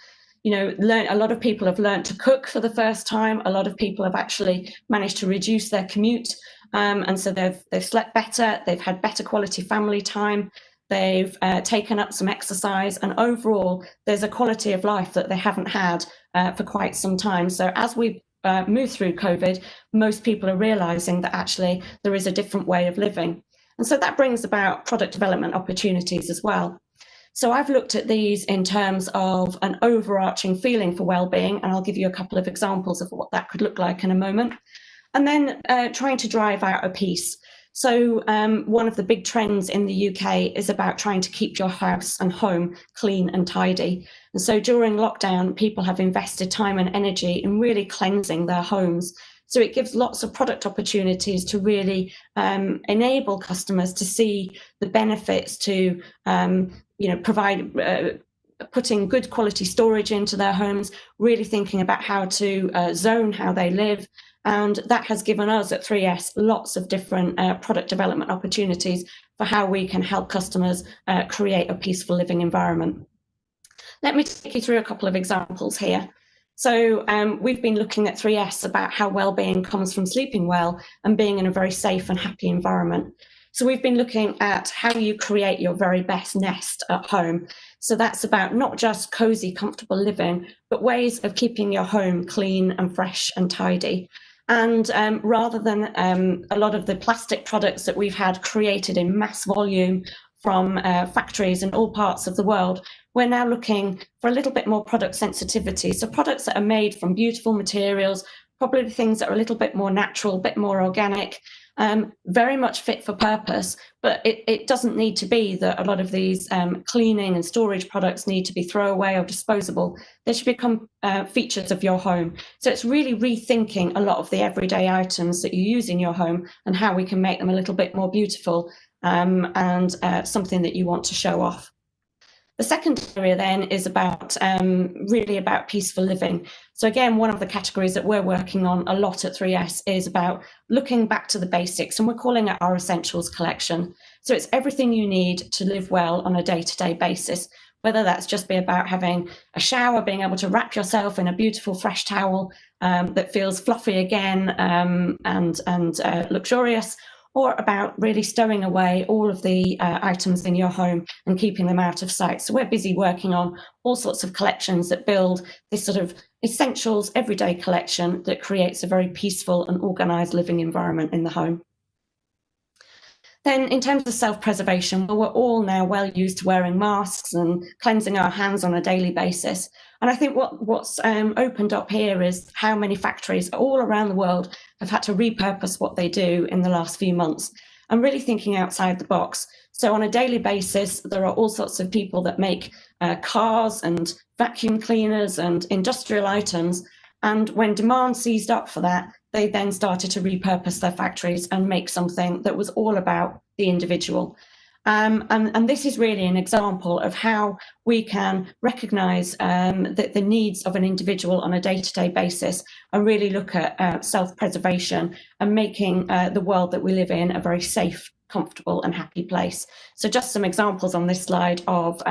You know, a lot of people have learned to cook for the first time. A lot of people have actually managed to reduce their commute, and so they've slept better. They've had better quality family time. They've taken up some exercise, and overall, there's a quality of life that they haven't had for quite some time. So as we move through COVID, most people are realizing that actually there is a different way of living. And so that brings about product development opportunities as well. So I've looked at these in terms of an overarching feeling for well-being, and I'll give you a couple of examples of what that could look like in a moment. And then trying to drive out a piece. So one of the big trends in the UK is about trying to keep your house and home clean and tidy. And so during lockdown, people have invested time and energy in really cleansing their homes. So it gives lots of product opportunities to really enable customers to see the benefits to provide putting good quality storage into their homes, really thinking about how to zone how they live. And that has given us at 3S lots of different product development opportunities for how we can help customers create a peaceful living environment. Let me take you through a couple of examples here. So we've been looking at 3S about how well-being comes from sleeping well and being in a very safe and happy environment. So we've been looking at how you create your very best nest at home. So that's about not just cozy, comfortable living, but ways of keeping your home clean and fresh and tidy. And rather than a lot of the plastic products that we've had created in mass volume from factories in all parts of the world, we're now looking for a little bit more product sensitivity. So products that are made from beautiful materials, probably things that are a little bit more natural, a bit more organic, very much fit for purpose, but it doesn't need to be that a lot of these cleaning and storage products need to be throwaway or disposable. They should become features of your home. So it's really rethinking a lot of the everyday items that you use in your home and how we can make them a little bit more beautiful and something that you want to show off. The second area then is about really about peaceful living. So again, one of the categories that we're working on a lot at 3S is about looking back to the basics, and we're calling it our Essentials collection. So it's everything you need to live well on a day-to-day basis, whether that's just be about having a shower, being able to wrap yourself in a beautiful fresh towel that feels fluffy again and luxurious, or about really stowing away all of the items in your home and keeping them out of sight. So we're busy working on all sorts of collections that build this sort of essentials everyday collection that creates a very peaceful and organised living environment in the home. Then in terms of self-preservation, well, we're all now well used to wearing masks and cleansing our hands on a daily basis. And I think what's opened up here is how many factories all around the world have had to repurpose what they do in the last few months and really thinking outside the box. So on a daily basis, there are all sorts of people that make cars and vacuum cleaners and industrial items. And when demand seized up for that, they then started to repurpose their factories and make something that was all about the individual. And this is really an example of how we can recognise the needs of an individual on a day-to-day basis and really look at self-preservation and making the world that we live in a very safe, comfortable and happy place. So just some examples on this slide of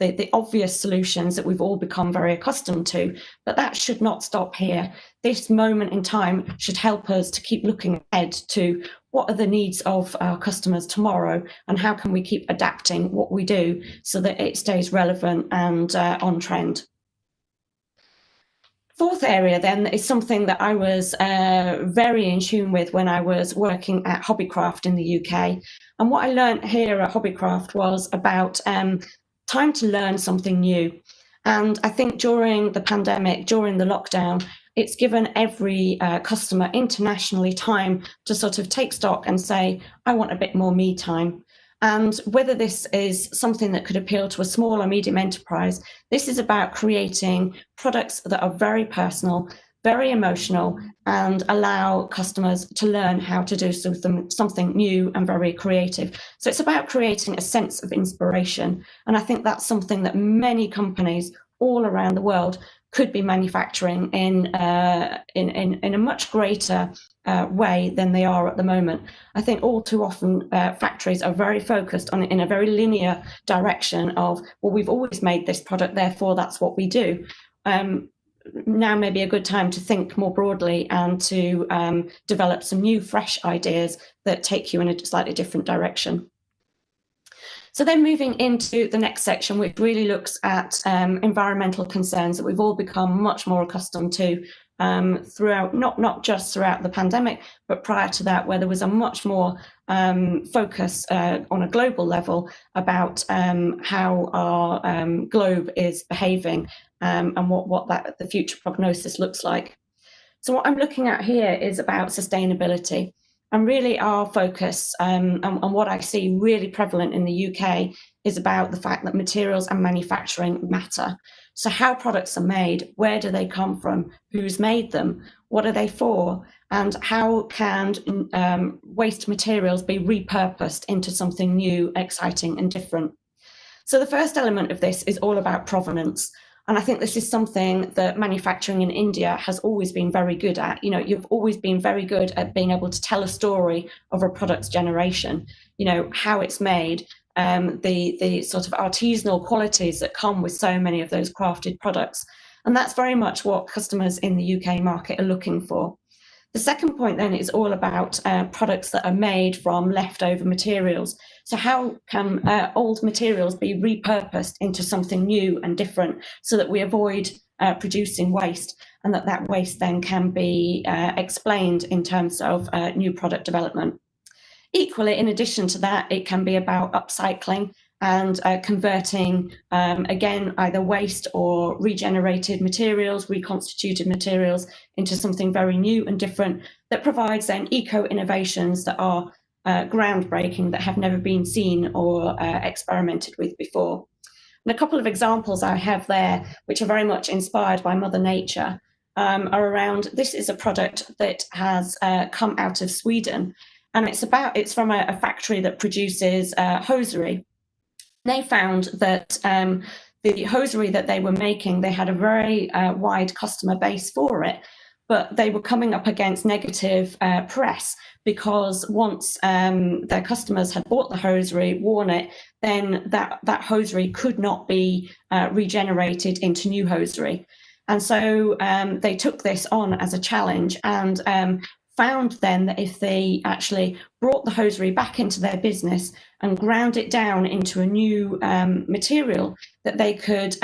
the obvious solutions that we've all become very accustomed to, but that should not stop here. This moment in time should help us to keep looking ahead to what are the needs of our customers tomorrow and how can we keep adapting what we do so that it stays relevant and on trend. Fourth area then is something that I was very in tune with when I was working at Hobbycraft in the UK. And what I learned here at Hobbycraft was about time to learn something new. And I think during the pandemic, during the lockdown, it's given every customer internationally time to sort of take stock and say, I want a bit more me time. And whether this is something that could appeal to a small or medium enterprise, this is about creating products that are very personal, very emotional, and allow customers to learn how to do something new and very creative. So it's about creating a sense of inspiration. And I think that's something that many companies all around the world could be manufacturing in a much greater way than they are at the moment. I think all too often factories are very focused on in a very linear direction of, well, we've always made this product, therefore that's what we do. Now may be a good time to think more broadly and to develop some new, fresh ideas that take you in a slightly different direction. So then moving into the next section, which really looks at environmental concerns that we've all become much more accustomed to throughout, not just throughout the pandemic, but prior to that, where there was a much more focus on a global level about how our globe is behaving and what the future prognosis looks like. So what I'm looking at here is about sustainability. And really our focus and what I see really prevalent in the UK is about the fact that materials and manufacturing matter. So how products are made, where do they come from, who's made them, what are they for, and how can waste materials be repurposed into something new, exciting and different. So the first element of this is all about provenance. And I think this is something that manufacturing in India has always been very good at. You know, you've always been very good at being able to tell a story of a product's generation, you know, how it's made, the sort of artisanal qualities that come with so many of those crafted products. And that's very much what customers in the UK market are looking for. The second point then is all about products that are made from leftover materials. So how can old materials be repurposed into something new and different so that we avoid producing waste, and that waste then can be explained in terms of new product development. Equally, in addition to that, it can be about upcycling and converting, again, either waste or regenerated materials, reconstituted materials into something very new and different that provides then eco-innovations that are groundbreaking, that have never been seen or experimented with before. And a couple of examples I have there, which are very much inspired by Mother Nature, are around, this is a product that has come out of Sweden, and it's from a factory that produces hosiery. They found that the hosiery that they were making, they had a very wide customer base for it, but they were coming up against negative press because once their customers had bought the hosiery, worn it, then that hosiery could not be regenerated into new hosiery. And so they took this on as a challenge and found then that if they actually brought the hosiery back into their business and ground it down into a new material, that they could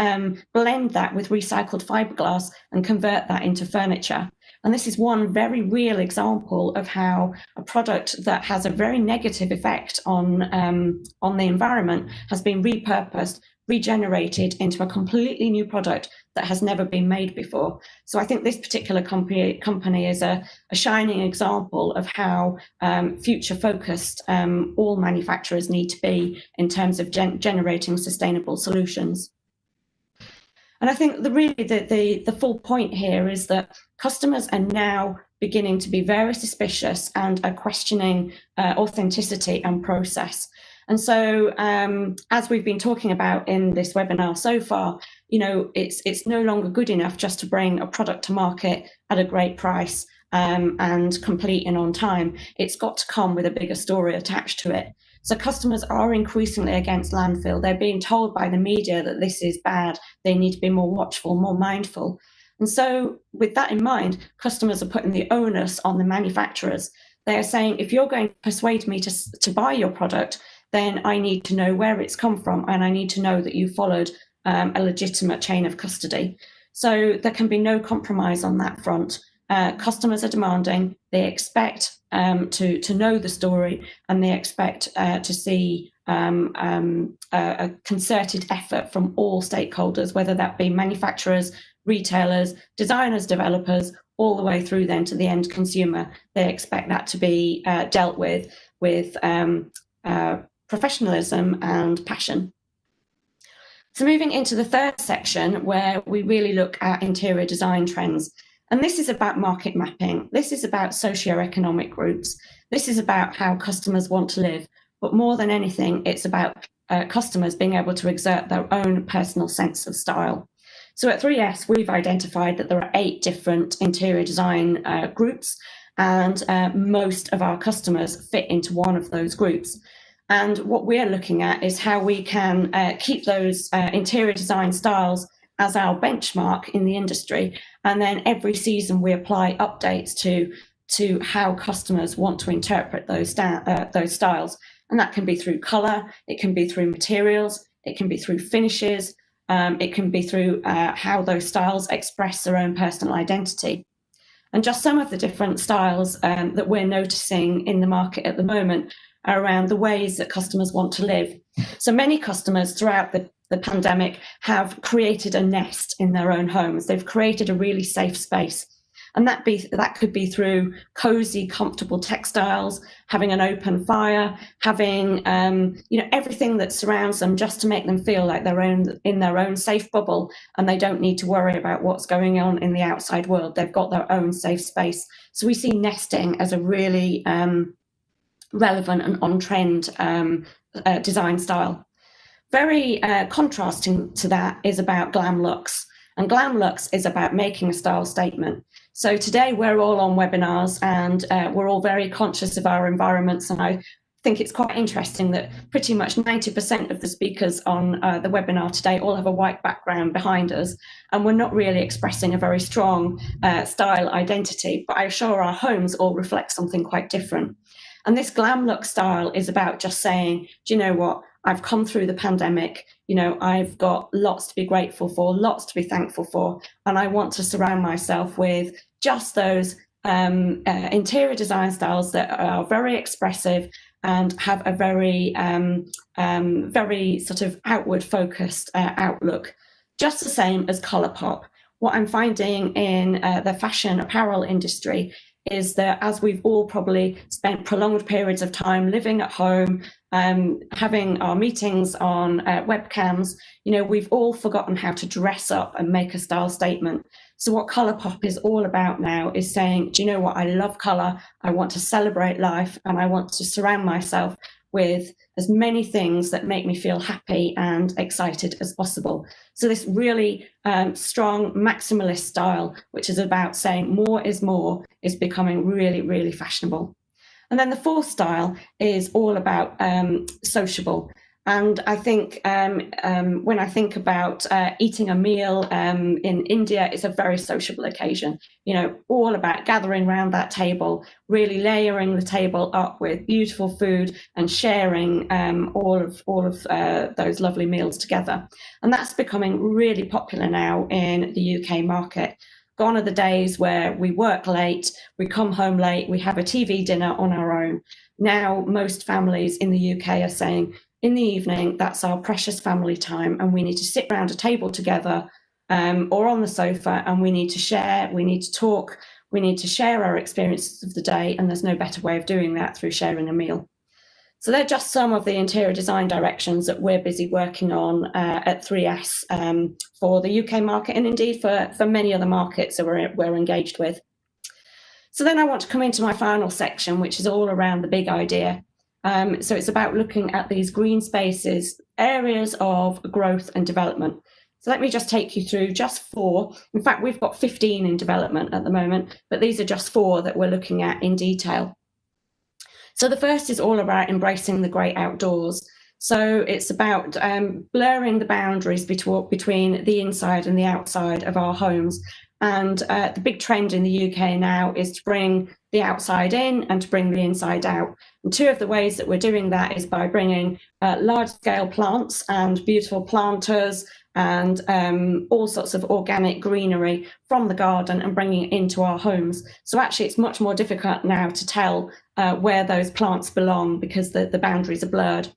blend that with recycled fiberglass and convert that into furniture. And this is one very real example of how a product that has a very negative effect on the environment has been repurposed, regenerated into a completely new product that has never been made before. So I think this particular company is a shining example of how future focused all manufacturers need to be in terms of generating sustainable solutions. And I think the full point here is that customers are now beginning to be very suspicious and are questioning authenticity and process. And so, as we've been talking about in this webinar so far, you know, it's no longer good enough just to bring a product to market at a great price and complete and on time. It's got to come with a bigger story attached to it. So customers are increasingly against landfill. They're being told by the media that this is bad. They need to be more watchful, more mindful. And so with that in mind, customers are putting the onus on the manufacturers. They are saying, if you're going to persuade me to buy your product, then I need to know where it's come from, and I need to know that you followed a legitimate chain of custody. So there can be no compromise on that front. Customers are demanding, they expect to know the story, and they expect to see a concerted effort from all stakeholders, whether that be manufacturers, retailers, designers, developers, all the way through then to the end consumer. They expect that to be dealt with professionalism and passion. So moving into the third section, where we really look at interior design trends. And this is about market mapping. This is about socioeconomic groups. This is about how customers want to live. But more than anything, it's about customers being able to exert their own personal sense of style. So at 3S, we've identified that there are 8 different interior design groups, and most of our customers fit into one of those groups. And what we're looking at is how we can keep those interior design styles as our benchmark in the industry. And then every season we apply updates to how customers want to interpret those styles. And that can be through color, it can be through materials, it can be through finishes, it can be through how those styles express their own personal identity. And just some of the different styles that we're noticing in the market at the moment are around the ways that customers want to live. So many customers throughout the pandemic have created a nest in their own homes. They've created a really safe space. And that could be through cozy, comfortable textiles, having an open fire, having everything that surrounds them just to make them feel like they're in their own safe bubble, and they don't need to worry about what's going on in the outside world. They've got their own safe space. So we see nesting as a really relevant and on-trend design style. Very contrasting to that is about glam looks. And glam looks is about making a style statement. So today we're all on webinars, and we're all very conscious of our environments. And I think it's quite interesting that pretty much 90% of the speakers on the webinar today all have a white background behind us. And we're not really expressing a very strong style identity, but I'm sure our homes all reflect something quite different. And this glam look style is about just saying, do you know what? I've come through the pandemic, I've got lots to be grateful for, lots to be thankful for, and I want to surround myself with just those interior design styles that are very expressive and have a very, very sort of outward focused outlook, just the same as colour pop. What I'm finding in the fashion apparel industry is that as we've all probably spent prolonged periods of time living at home, having our meetings on webcams, we've all forgotten how to dress up and make a style statement. So what Colourpop is all about now is saying, do you know what? I love colour. I want to celebrate life, and I want to surround myself with as many things that make me feel happy and excited as possible. So this really strong maximalist style, which is about saying more, is becoming really, really fashionable. And then the fourth style is all about sociable. And I think when I think about eating a meal in India, it's a very sociable occasion, all about gathering around that table, really layering the table up with beautiful food and sharing all of those lovely meals together. And that's becoming really popular now in the UK market. Gone are the days where we work late, we come home late, we have a TV dinner on our own. Now, most families in the UK are saying, in the evening, that's our precious family time, and we need to sit around a table together or on the sofa, and we need to share, we need to talk, we need to share our experiences of the day, and there's no better way of doing that through sharing a meal. So they're just some of the interior design directions that we're busy working on at 3S for the UK market, and indeed for many other markets that we're engaged with. So then I want to come into my final section, which is all around the big idea. So it's about looking at these green spaces, areas of growth and development. So let me just take you through just 4. In fact, we've got 15 in development at the moment, but these are just 4 that we're looking at in detail. So the first is all about embracing the great outdoors. So it's about blurring the boundaries between the inside and the outside of our homes. And the big trend in the UK now is to bring the outside in and to bring the inside out. And two of the ways that we're doing that is by bringing large-scale plants and beautiful planters and all sorts of organic greenery from the garden and bringing it into our homes. So actually it's much more difficult now to tell where those plants belong because the boundaries are blurred.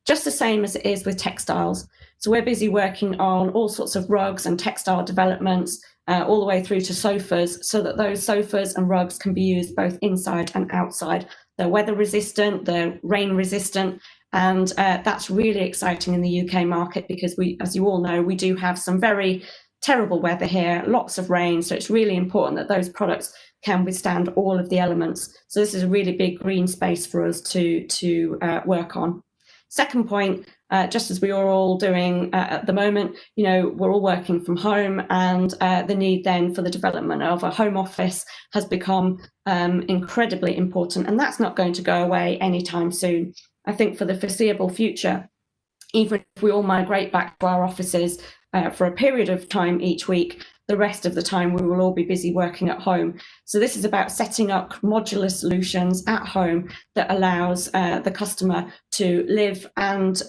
Just the same as it is with textiles. So we're busy working on all sorts of rugs and textile developments all the way through to sofas, so that those sofas and rugs can be used both inside and outside. They're weather resistant, they're rain resistant, and that's really exciting in the UK market because we, as you all know, we do have some very terrible weather here, lots of rain, so it's really important that those products can withstand all of the elements. So this is a really big green space for us to work on. Second point, just as we are all doing at the moment, you know, we're all working from home, and the need then for the development of a home office has become incredibly important, and that's not going to go away anytime soon. I think for the foreseeable future, even if we all migrate back to our offices for a period of time each week, the rest of the time we will all be busy working at home. So this is about setting up modular solutions at home that allows the customer to live and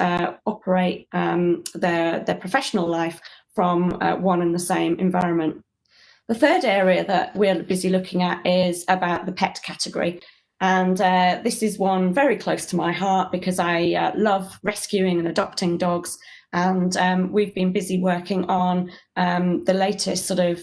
operate their professional life from one and the same environment. The third area that we're busy looking at is about the pet category. And this is one very close to my heart because I love rescuing and adopting dogs. And we've been busy working on the latest sort of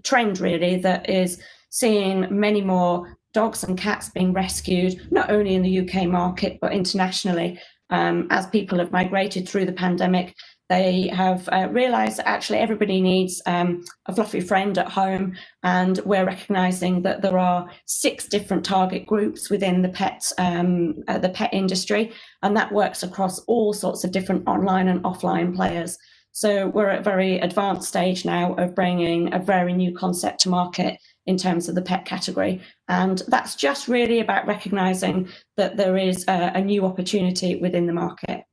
trend, really, that is seeing many more dogs and cats being rescued, not only in the UK market, but internationally. As people have migrated through the pandemic, they have realised that actually everybody needs a fluffy friend at home, and we're recognising that there are 6 different target groups within the pet industry, and that works across all sorts of different online and offline players. So we're at a very advanced stage now of bringing a very new concept to market in terms of the pet category, and that's just really about recognising that there is a new opportunity within the market.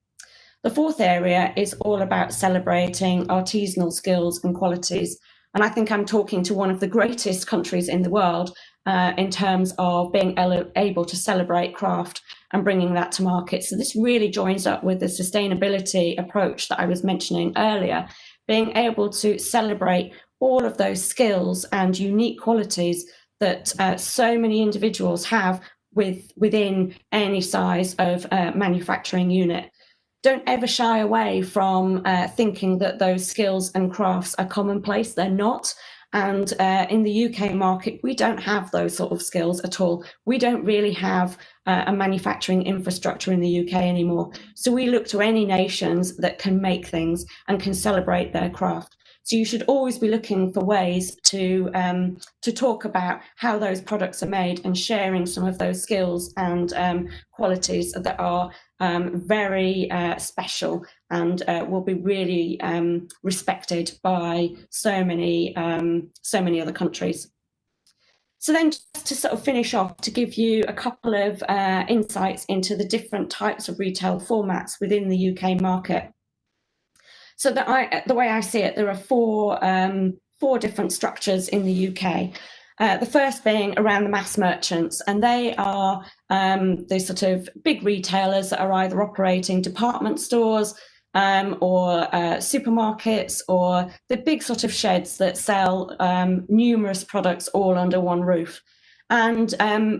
The fourth area is all about celebrating artisanal skills and qualities. And I think I'm talking to one of the greatest countries in the world in terms of being able to celebrate craft and bringing that to market. So this really joins up with the sustainability approach that I was mentioning earlier, being able to celebrate all of those skills and unique qualities that so many individuals have within any size of manufacturing unit. Don't ever shy away from thinking that those skills and crafts are commonplace. They're not. And in the UK market, we don't have those sort of skills at all. We don't really have a manufacturing infrastructure in the UK anymore. So we look to any nations that can make things and can celebrate their craft. So you should always be looking for ways to talk about how those products are made and sharing some of those skills and qualities that are very special and will be really respected by so many other countries. So then, just to sort of finish off, to give you a couple of insights into the different types of retail formats within the UK market. So the way I see it, there are four different structures in the UK. The first being around the mass merchants, and they are the sort of big retailers that are either operating department stores or supermarkets, or the big sort of sheds that sell numerous products all under one roof. And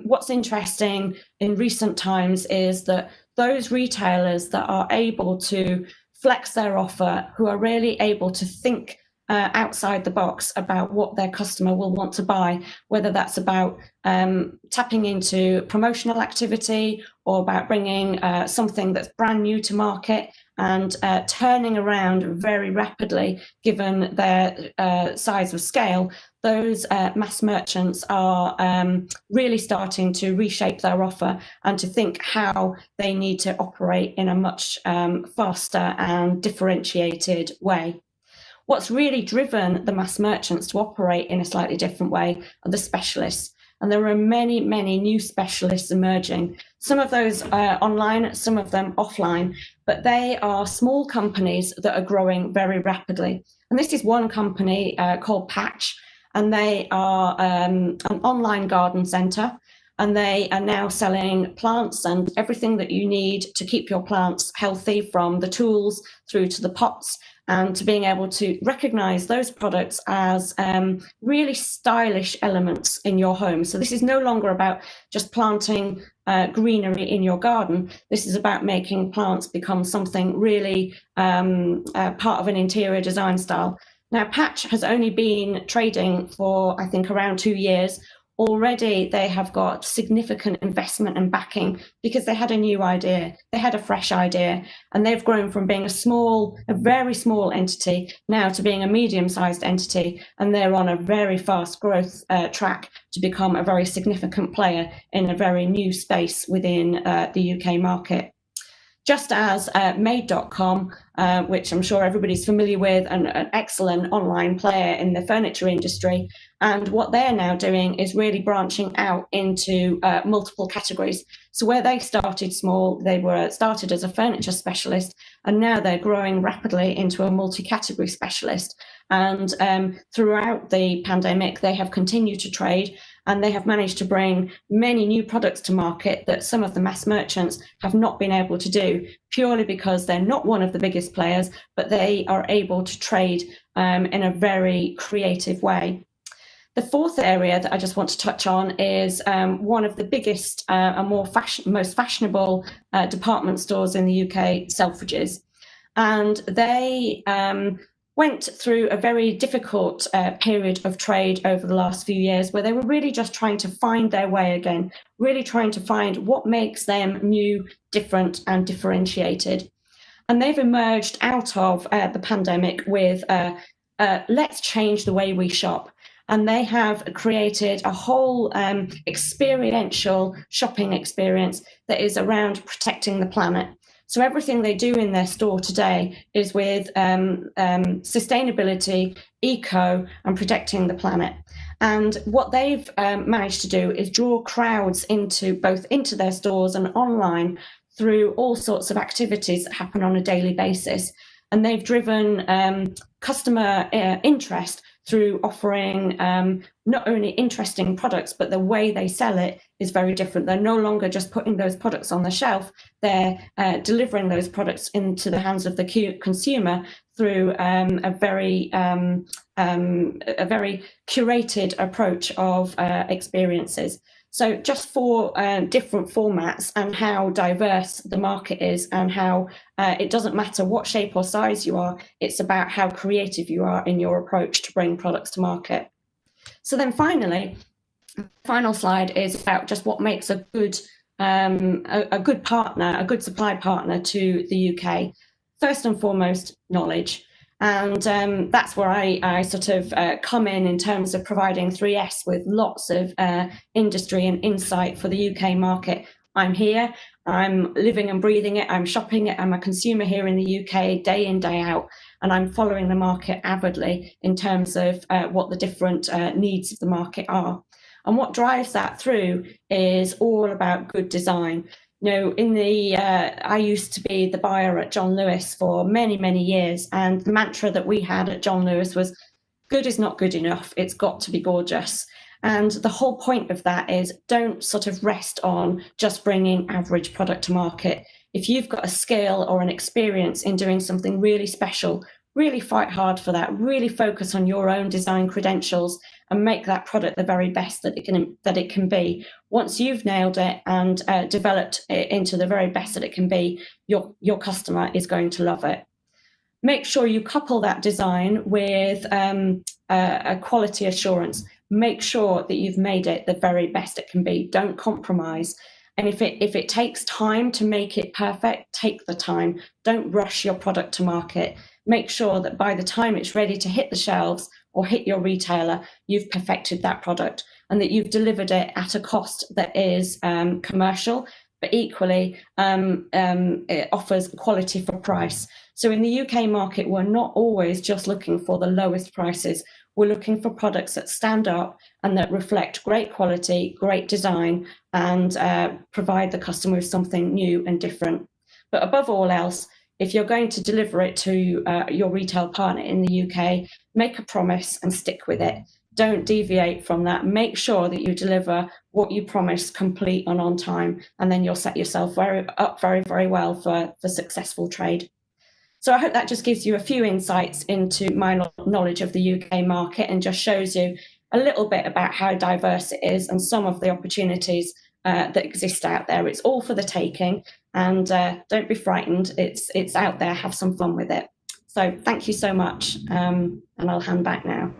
what's interesting in recent times is that those retailers that are able to flex their offer, who are really able to think outside the box about what their customer will want to buy, whether that's about tapping into promotional activity or about bringing something that's brand new to market and turning around very rapidly, given their size of scale. Those mass merchants are really starting to reshape their offer and to think how they need to operate in a much faster and differentiated way. What's really driven the mass merchants to operate in a slightly different way are the specialists. And there are many, many new specialists emerging, some of those online, some of them offline, but they are small companies that are growing very rapidly. And this is one company called Patch, and they are an online garden centre. and they are now selling plants and everything that you need to keep your plants healthy, from the tools through to the pots, and to being able to recognize those products as really stylish elements in your home. So this is no longer about just planting greenery in your garden. This is about making plants become something really part of an interior design style. Now, Patch has only been trading for, I think, around 2 years. Already they have got significant investment and backing because they had a new idea, they had a fresh idea, and they've grown from being a very small entity now to being a medium-sized entity, and they're on a very fast growth track to become a very significant player in a very new space within the UK market. Just as Made.com, which I'm sure everybody's familiar with, an excellent online player in the furniture industry. And what they're now doing is really branching out into multiple categories. So where they started small, they were started as a furniture specialist, and now they're growing rapidly into a multi-category specialist. And throughout the pandemic, they have continued to trade, and they have managed to bring many new products to market that some of the mass merchants have not been able to do, purely because they're not one of the biggest players, but they are able to trade in a very creative way. The fourth area that I just want to touch on is one of the biggest and most fashionable department stores in the UK, Selfridges. And they went through a very difficult period of trade over the last few years, where they were really just trying to find their way again, really trying to find what makes them new, different, and differentiated. And they've emerged out of the pandemic with let's change the way we shop. And they have created a whole experiential shopping experience that is around protecting the planet. So everything they do in their store today is with sustainability, eco, and protecting the planet. And what they've managed to do is draw crowds into their stores and online through all sorts of activities that happen on a daily basis. And they've driven customer interest through offering not only interesting products, but the way they sell it is very different. They're no longer just putting those products on the shelf, they're delivering those products into the hands of the consumer through a very curated approach of experiences. So just 4 different formats, and how diverse the market is, and how it doesn't matter what shape or size you are, it's about how creative you are in your approach to bring products to market. So then finally, the final slide is about just what makes a good partner, a good supply partner to the UK. First and foremost, knowledge. And that's where I sort of come in terms of providing 3S with lots of industry and insight for the UK market. I'm here, I'm living and breathing it, I'm shopping it, I'm a consumer here in the UK day in, day out, and I'm following the market avidly in terms of what the different needs of the market are. And what drives that through is all about good design. You know, I used to be the buyer at John Lewis for many, many years. And the mantra that we had at John Lewis was, good is not good enough. It's got to be gorgeous. And the whole point of that is, don't sort of rest on just bringing average product to market. If you've got a skill or an experience in doing something really special, really fight hard for that, really focus on your own design credentials and make that product the very best that it can be. Once you've nailed it and developed it into the very best that it can be, your customer is going to love it. Make sure you couple that design with a quality assurance. Make sure that you've made it the very best it can be. Don't compromise. And if it takes time to make it perfect, take the time. Don't rush your product to market. Make sure that by the time it's ready to hit the shelves or hit your retailer, you've perfected that product and that you've delivered it at a cost that is commercial, but equally it offers quality for price. So in the UK market, we're not always just looking for the lowest prices. We're looking for products that stand up and that reflect great quality, great design, and provide the customer with something new and different. But above all else, if you're going to deliver it to your retail partner in the UK, make a promise and stick with it. don't deviate from that. Make sure that you deliver what you promise, complete and on time, and then you'll set yourself up very, very well for successful trade. So I hope that just gives you a few insights into my knowledge of the UK market and just shows you a little bit about how diverse it is and some of the opportunities that exist out there. It's all for the taking, and don't be frightened. It's out there. Have some fun with it. So thank you so much, and I'll hand back now.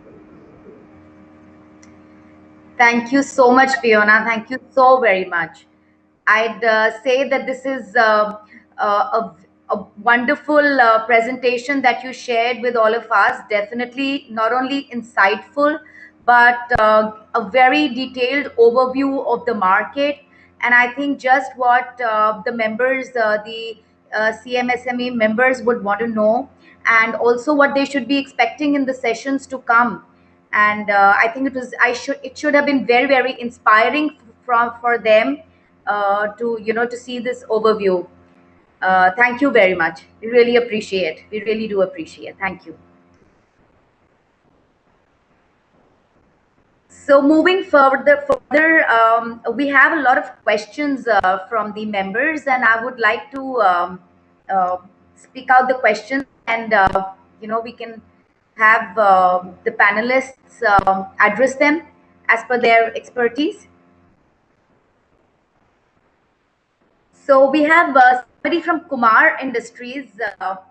Thank you so much, Fiona. Thank you so very much. I'd say that this is a wonderful presentation that you shared with all of us. Definitely not only insightful, but a very detailed overview of the market. And I think just what the members, the CMSME members would want to know, and also what they should be expecting in the sessions to come. And I think it should have been very, very inspiring for them to see this overview. Thank you very much. We really appreciate. We really do appreciate. Thank you. So moving further, we have a lot of questions from the members, and I would like to speak out the questions, and we can have the panelists address them as per their expertise. So we have somebody from Kumar Industries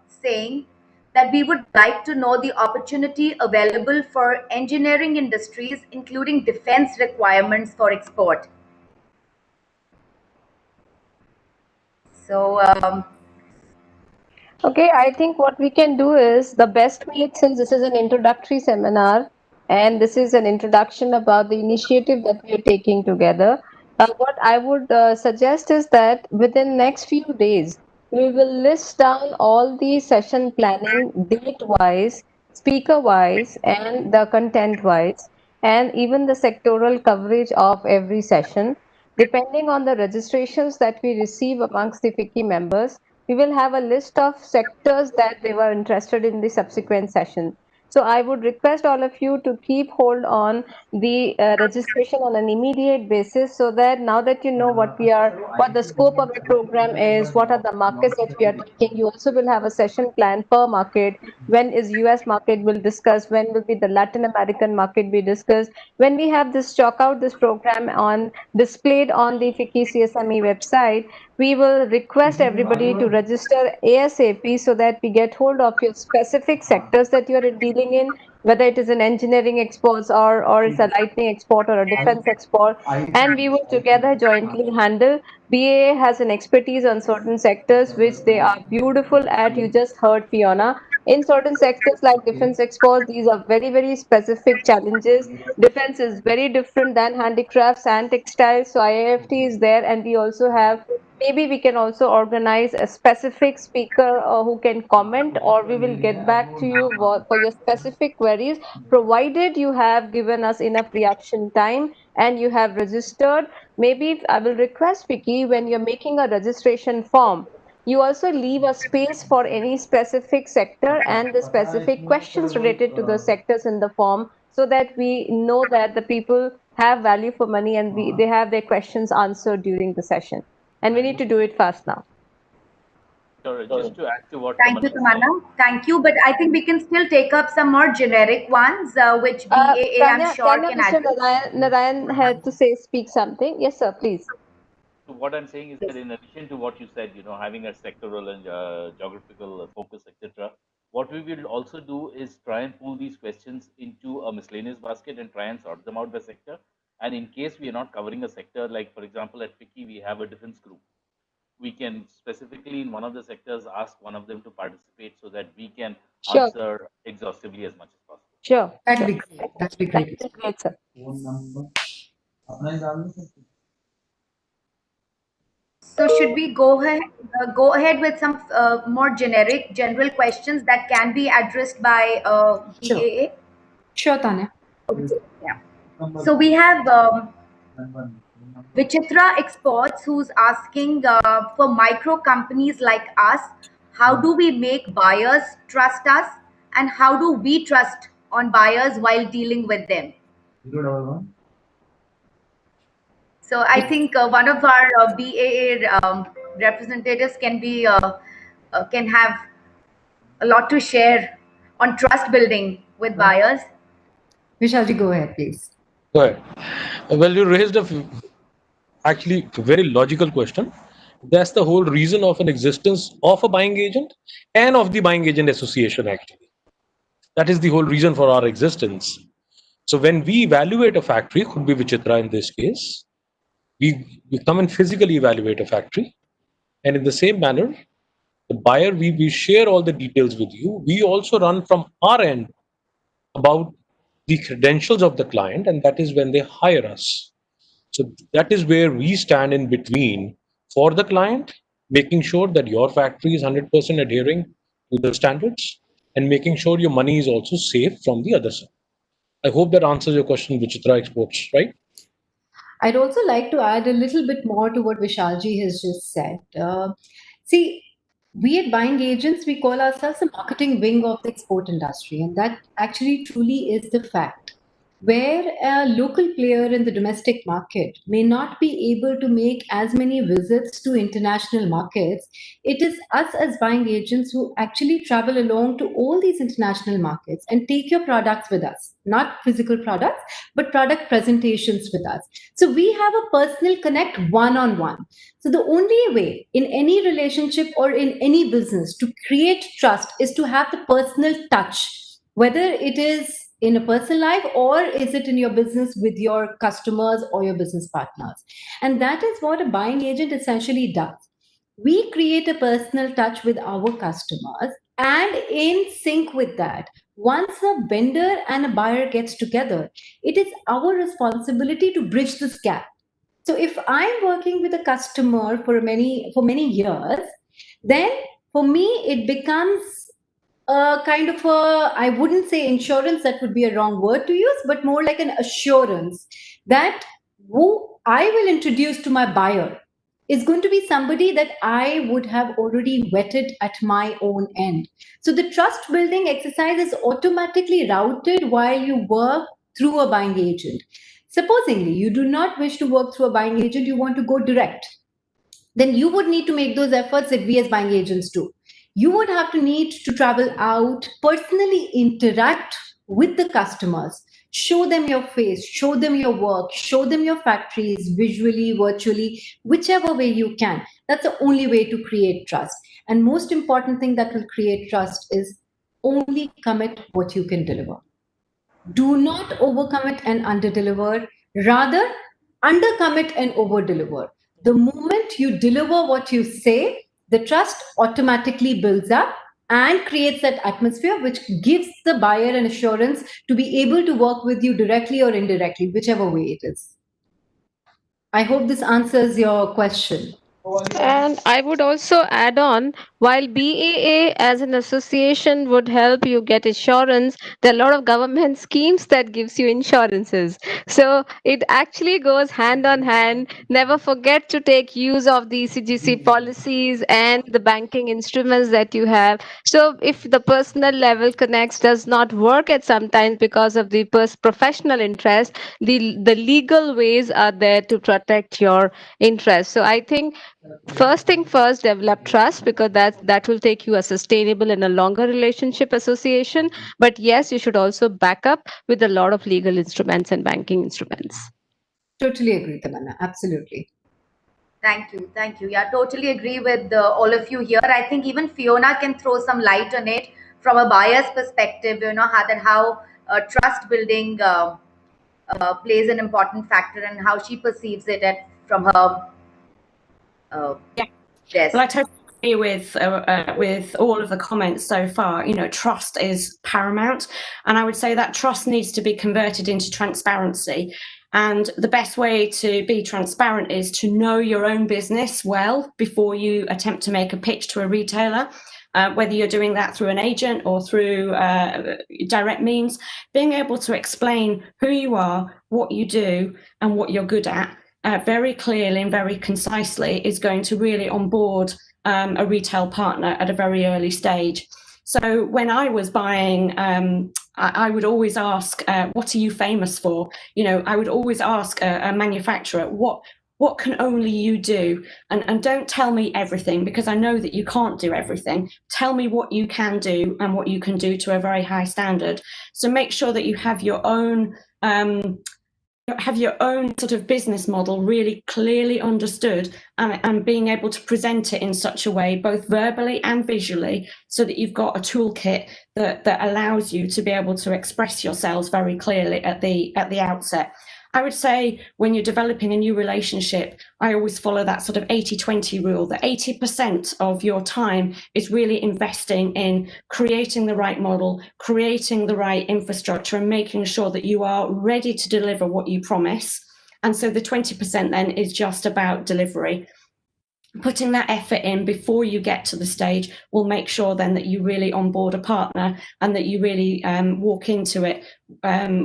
saying that we would like to know the opportunity available for engineering industries, including defense requirements for export. So, Okay, I think what we can do is the best way, since this is an introductory seminar and this is an introduction about the initiative that we are taking together. What I would suggest is that within next few days, we will list down all the session planning date-wise, speaker-wise, and the content-wise, and even the sectoral coverage of every session. Depending on the registrations that we receive amongst the FICCI members, we will have a list of sectors that they were interested in the subsequent session. So I would request all of you to keep hold on the registration on an immediate basis, so that now that you know what the scope of the program is, what are the markets that we are taking, you also will have a session plan per market. When is US market will discuss, when will be the Latin American market be discussed. When we have this chalk out this program on displayed on the FICCI CSME website, we will request everybody to register ASAP so that we get hold of your specific sectors that you are dealing in, whether it is an engineering exports or it's a lightning export or a defense export, and we will together jointly handle. BAA has an expertise on certain sectors which they are beautiful at. You just heard Fiona. In certain sectors like defense exports, these are very, very specific challenges. Defense is very different than handicrafts and textiles. So IIFT is there, and we also have, maybe we can also organize a specific speaker who can comment, or we will get back to you for your specific queries, provided you have given us enough reaction time and you have registered. Maybe I will request Vikki, when you're making a registration form, you also leave a space for any specific sector and the specific questions related to the sectors in the form, so that we know that the people have value for money and they have their questions answered during the session. And we need to do it fast now. Sure. Just to add to what thank you, Tamanna Tamanna. said. Thank you. But I think we can still take up some more generic ones, which BAA, I'm sure, can Mr. address. Narayan had to speak something. Yes, sir, please. So what I'm saying is that in addition to what you said, having a sectoral and geographical focus, etc., what we will also do is try and pull these questions into a miscellaneous basket and try and sort them out by sector. And in case we are not covering a sector, like for example at FICCI, we have a defense group. We can specifically in one of the sectors ask one of them to participate so that we can answer exhaustively as much as possible. Sure. That'd be great. That'd be great. That's great, sir. So should we go ahead with some more general questions that can be addressed by Sure. BAA? Sure, Tanya. Yeah. So we have Vichitra Exports, who's asking for micro companies like us, how do we make buyers trust us, and how do we trust on buyers while dealing with them? So I think one of our BAA representatives can have a lot to share on trust building with buyers. Vishalji, go ahead, please. Go ahead. Well, you raised actually a very logical question. That's the whole reason of an existence of a buying agent and of the buying agent association, actually. That is the whole reason for our existence. So when we evaluate a factory, could be Vichitra in this case, we come and physically evaluate a factory. And in the same manner, the buyer, we share all the details with you. We also run from our end about the credentials of the client, and that is when they hire us. So that is where we stand in between for the client, making sure that your factory is 100% adhering to the standards and making sure your money is also safe from the other side. I hope that answers your question, Vichitra Exports, right? I'd also like to add a little bit more to what Vishalji has just said. See, we at buying agents, we call ourselves a marketing wing of the export industry, and that actually truly is the fact. Where a local player in the domestic market may not be able to make as many visits to international markets, it is us as buying agents who actually travel along to all these international markets and take your products with us, not physical products, but product presentations with us. So we have a personal connect one on one. So the only way in any relationship or in any business to create trust is to have the personal touch, whether it is in a personal life or is it in your business with your customers or your business partners. And that is what a buying agent essentially does. We create a personal touch with our customers, and in sync with that, once a vendor and a buyer gets together, it is our responsibility to bridge this gap. So if I'm working with a customer for many years, then for me it becomes a kind of a, I wouldn't say insurance, that would be a wrong word to use, but more like an assurance that who I will introduce to my buyer is going to be somebody that I would have already vetted at my own end. So the trust building exercise is automatically routed while you work through a buying agent. Supposingly you do not wish to work through a buying agent, you want to go direct, then you would need to make those efforts that we as buying agents do. You would have to need to travel out, personally interact with the customers, show them your face, show them your work, show them your factories visually, virtually, whichever way you can. That's the only way to create trust. And most important thing that will create trust is only commit what you can deliver. Do not overcommit and underdeliver. Rather, undercommit and overdeliver. The moment you deliver what you say, the trust automatically builds up and creates that atmosphere which gives the buyer an assurance to be able to work with you directly or indirectly, whichever way it is. I hope this answers your question. And I would also add on, while BAA as an association would help you get insurance, there are a lot of government schemes that gives you insurances. So it actually goes hand on hand. Never forget to take use of the CGC policies and the banking instruments that you have. So if the personal level connects does not work at sometimes because of the professional interest, the legal ways are there to protect your interest. So I think first thing first, develop trust, because that will take you a sustainable and a longer relationship association. But yes, you should also back up with a lot of legal instruments and banking instruments. Totally agree, Tamanna. Absolutely. Thank you. Thank you. Yeah, totally agree with all of you here. I think even Fiona can throw some light on it from a buyer's perspective, how trust building plays an important factor and how she perceives it from her Yeah. desk. Well, I totally agree with all of the comments so far. Trust is paramount, and I would say that trust needs to be converted into transparency. And the best way to be transparent is to know your own business well before you attempt to make a pitch to a retailer. Whether you're doing that through an agent or through direct means, being able to explain who you are, what you do, and what you're good at very clearly and very concisely is going to really onboard a retail partner at a very early stage. So when I was buying I would always ask, what are you famous for? I would always ask a manufacturer, what can only you do? And don't tell me everything, because I know that you can't do everything. Tell me what you can do and what you can do to a very high standard. So make sure that you have your own sort of business model really clearly understood, and being able to present it in such a way, both verbally and visually, so that you've got a toolkit that allows you to be able to express yourselves very clearly at the outset. I would say when you're developing a new relationship, I always follow that sort of 80-20 rule, that 80% of your time is really investing in creating the right model, creating the right infrastructure, and making sure that you are ready to deliver what you promise. And so the 20% then is just about delivery. Putting that effort in before you get to the stage will make sure then that you really onboard a partner, and that you really walk into it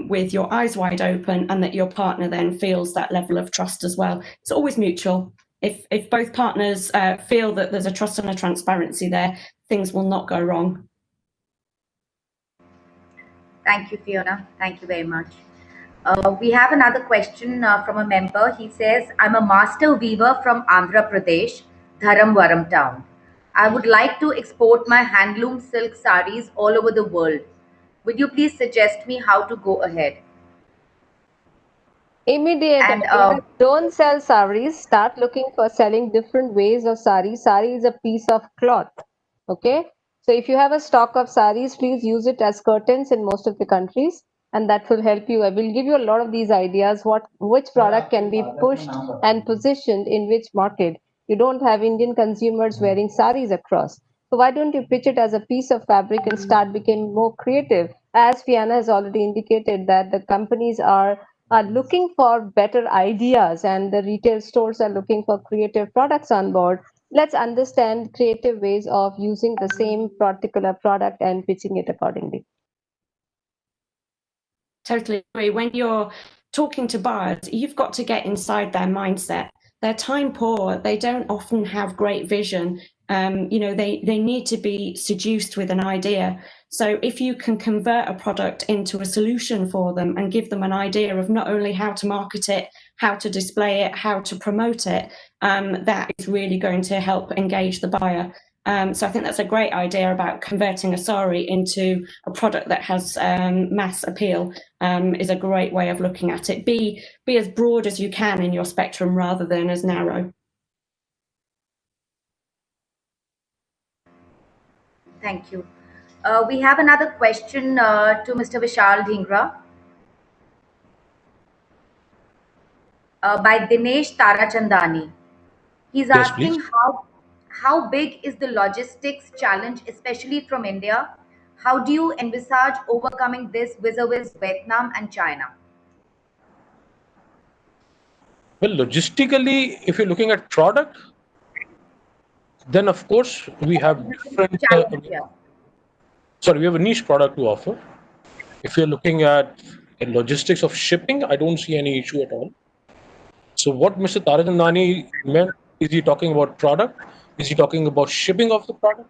with your eyes wide open, and that your partner then feels that level of trust as well. It's always mutual. If both partners feel that there's a trust and a transparency there, things will not go wrong. Thank you, Fiona. Thank you very much. We have another question from a member. He says, I'm a master weaver from Andhra Pradesh, Dharamvaram town. I would like to export my handloom silk saris all over the world. Would you please suggest me how to go ahead? Immediate And idea. Don't sell saris. Start looking for selling different ways of sari. Sari is a piece of cloth. Okay. So if you have a stock of saris, please use it as curtains in most of the countries, and that will help you. I will give you a lot of these ideas. Which product can be pushed and positioned in which market. You don't have Indian consumers wearing saris across. So why don't you pitch it as a piece of fabric and start becoming more creative? As Fiona has already indicated that the companies are looking for better ideas, and the retail stores are looking for creative products on board. Let's understand creative ways of using the same particular product and pitching it accordingly. Totally agree. When you're talking to buyers, you've got to get inside their mindset. They're time poor. They don't often have great vision. They need to be seduced with an idea. So if you can convert a product into a solution for them and give them an idea of not only how to market it, how to display it, how to promote it, that is really going to help engage the buyer. So I think that's a great idea about converting a sari into a product that has mass appeal. Is a great way of looking at it. Be as broad as you can in your spectrum rather than as narrow. thank you. We have another question to Mr. Vishal Dhingra by Dinesh Tarachandani. He's Yes, please. asking how big is the logistics challenge, especially from India? How do you envisage overcoming this vis-a-vis Vietnam and China? Well, logistically, if you're looking at product, then of course we have different. Challenge, yeah. Sorry, we have a niche product to offer. If you're looking at the logistics of shipping, I don't see any issue at all. So what Mr. Tarajandani meant, is he talking about product? Is he talking about shipping of the product?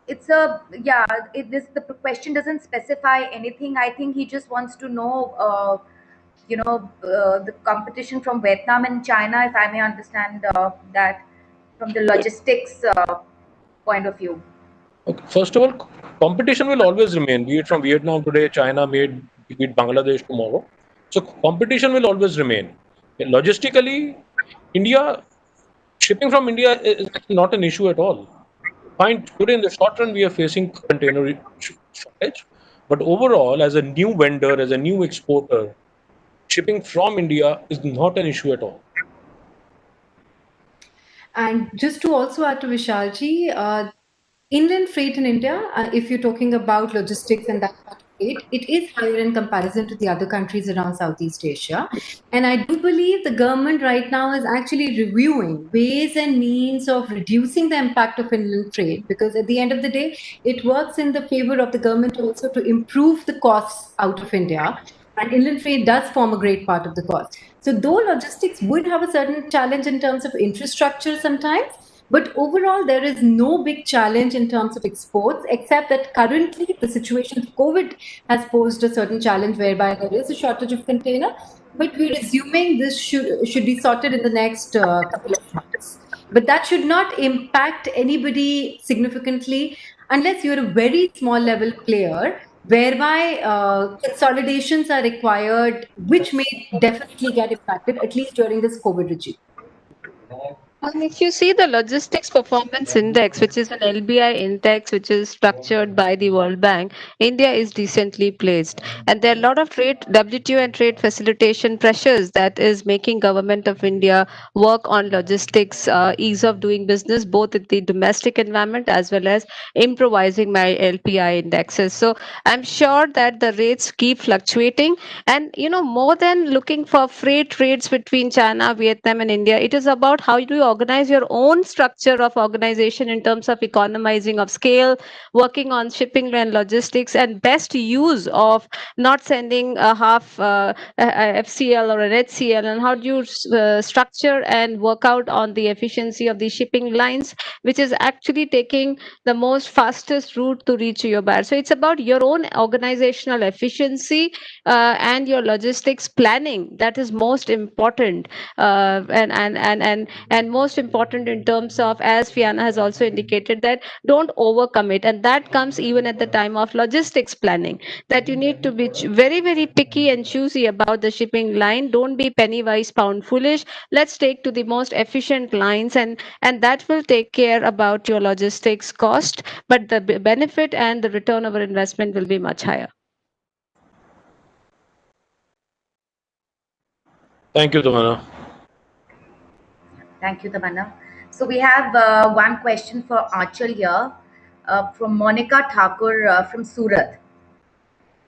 It's a yeah. The question doesn't specify anything. I think he just wants to know, the competition from Vietnam and China, if I may understand that from the logistics point of view. Okay. First of all, competition will always remain, be it from Vietnam today, China be it Bangladesh tomorrow. So competition will always remain. Logistically, India, shipping from India is actually not an issue at all. Fine, today in the short run, we are facing container shortage. But overall, as a new vendor, as a new exporter, shipping from India is not an issue at all. And just to also add to Vishalji, inland freight in India, if you're talking about logistics and that part of it is higher in comparison to the other countries around Southeast Asia. And I do believe the government right now is actually reviewing ways and means of reducing the impact of inland trade, because at the end of the day, it works in the favor of the government also to improve the costs out of India. And inland trade does form a great part of the cost. So though logistics would have a certain challenge in terms of infrastructure sometimes, But overall, there is no big challenge in terms of exports, except that currently the situation of COVID has posed a certain challenge whereby there is a shortage of container. But we're assuming this should be sorted in the next couple of months. But that should not impact anybody significantly unless you're a very small level player, whereby consolidations are required, which may definitely get impacted, at least during this COVID regime. And if you see the Logistics Performance Index, which is an LBI index which is structured by the World Bank, India is decently placed. And there are a lot of trade, WTO and trade facilitation pressures that is making Government of India work on logistics, ease of doing business, both in the domestic environment as well as improvising my LPI indexes. So I'm sure that the rates keep fluctuating. And, more than looking for freight rates between China, Vietnam, and India, it is about how do you organize your own structure of organization in terms of economizing of scale, working on shipping and logistics, and best use of not sending a half FCL or an HCL, and how do you structure and work out on the efficiency of the shipping lines, which is actually taking the most fastest route to reach your buyer. So it's about your own organizational efficiency and your logistics planning that is most important, and most important in terms of, as Fiona has also indicated, that don't overcommit, and that comes even at the time of logistics planning, that you need to be very very picky and choosy about the shipping line. Don't be penny wise pound foolish. Let's take to the most efficient lines, and that will take care about your logistics cost, but the benefit and the return of our investment will be much higher. Thank you, Tamanna. Thank you, Tamanna. So we have one question for Achal here from Monica Thakur from Surat.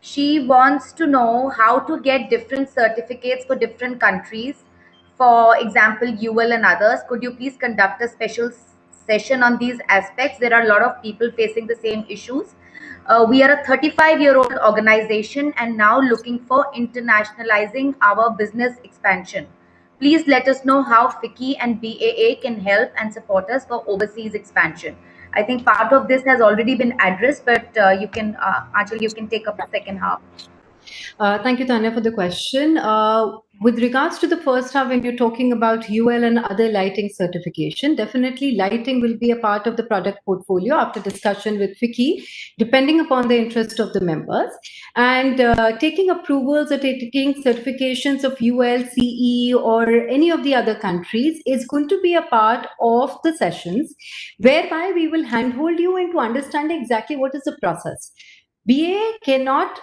She wants to know how to get different certificates for different countries. For example, UL and others. Could you please conduct a special session on these aspects? There are a lot of people facing the same issues. We are a 35-year-old organization and now looking for internationalizing our business expansion. Please let us know how Vikki and BAA can help and support us for overseas expansion. I think part of this has already been addressed, but Achal, you can take up the second half. Thank you, Tanya, for the question. With regards to the first half, when you're talking about UL and other lighting certification, definitely lighting will be a part of the product portfolio after discussion with Vikki, depending upon the interest of the members. And taking approvals or taking certifications of UL, CE, or any of the other countries is going to be a part of the sessions, whereby we will handhold you into understanding exactly what is the process. BA cannot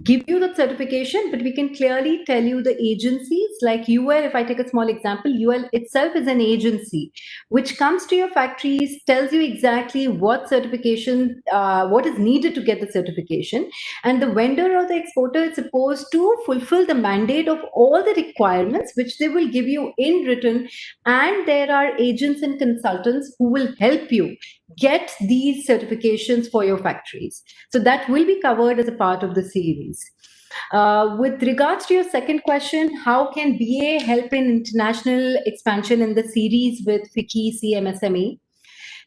give you the certification, but we can clearly tell you the agencies like UL. If I take a small example, UL itself is an agency which comes to your factories, tells you exactly what certification, what is needed to get the certification, and the vendor or the exporter is supposed to fulfill the mandate of all the requirements which they will give you in written, and there are agents and consultants who will help you get these certifications for your factories. So that will be covered as a part of the series. With regards to your second question, how can BA help in international expansion in the series with Vikki CMSME?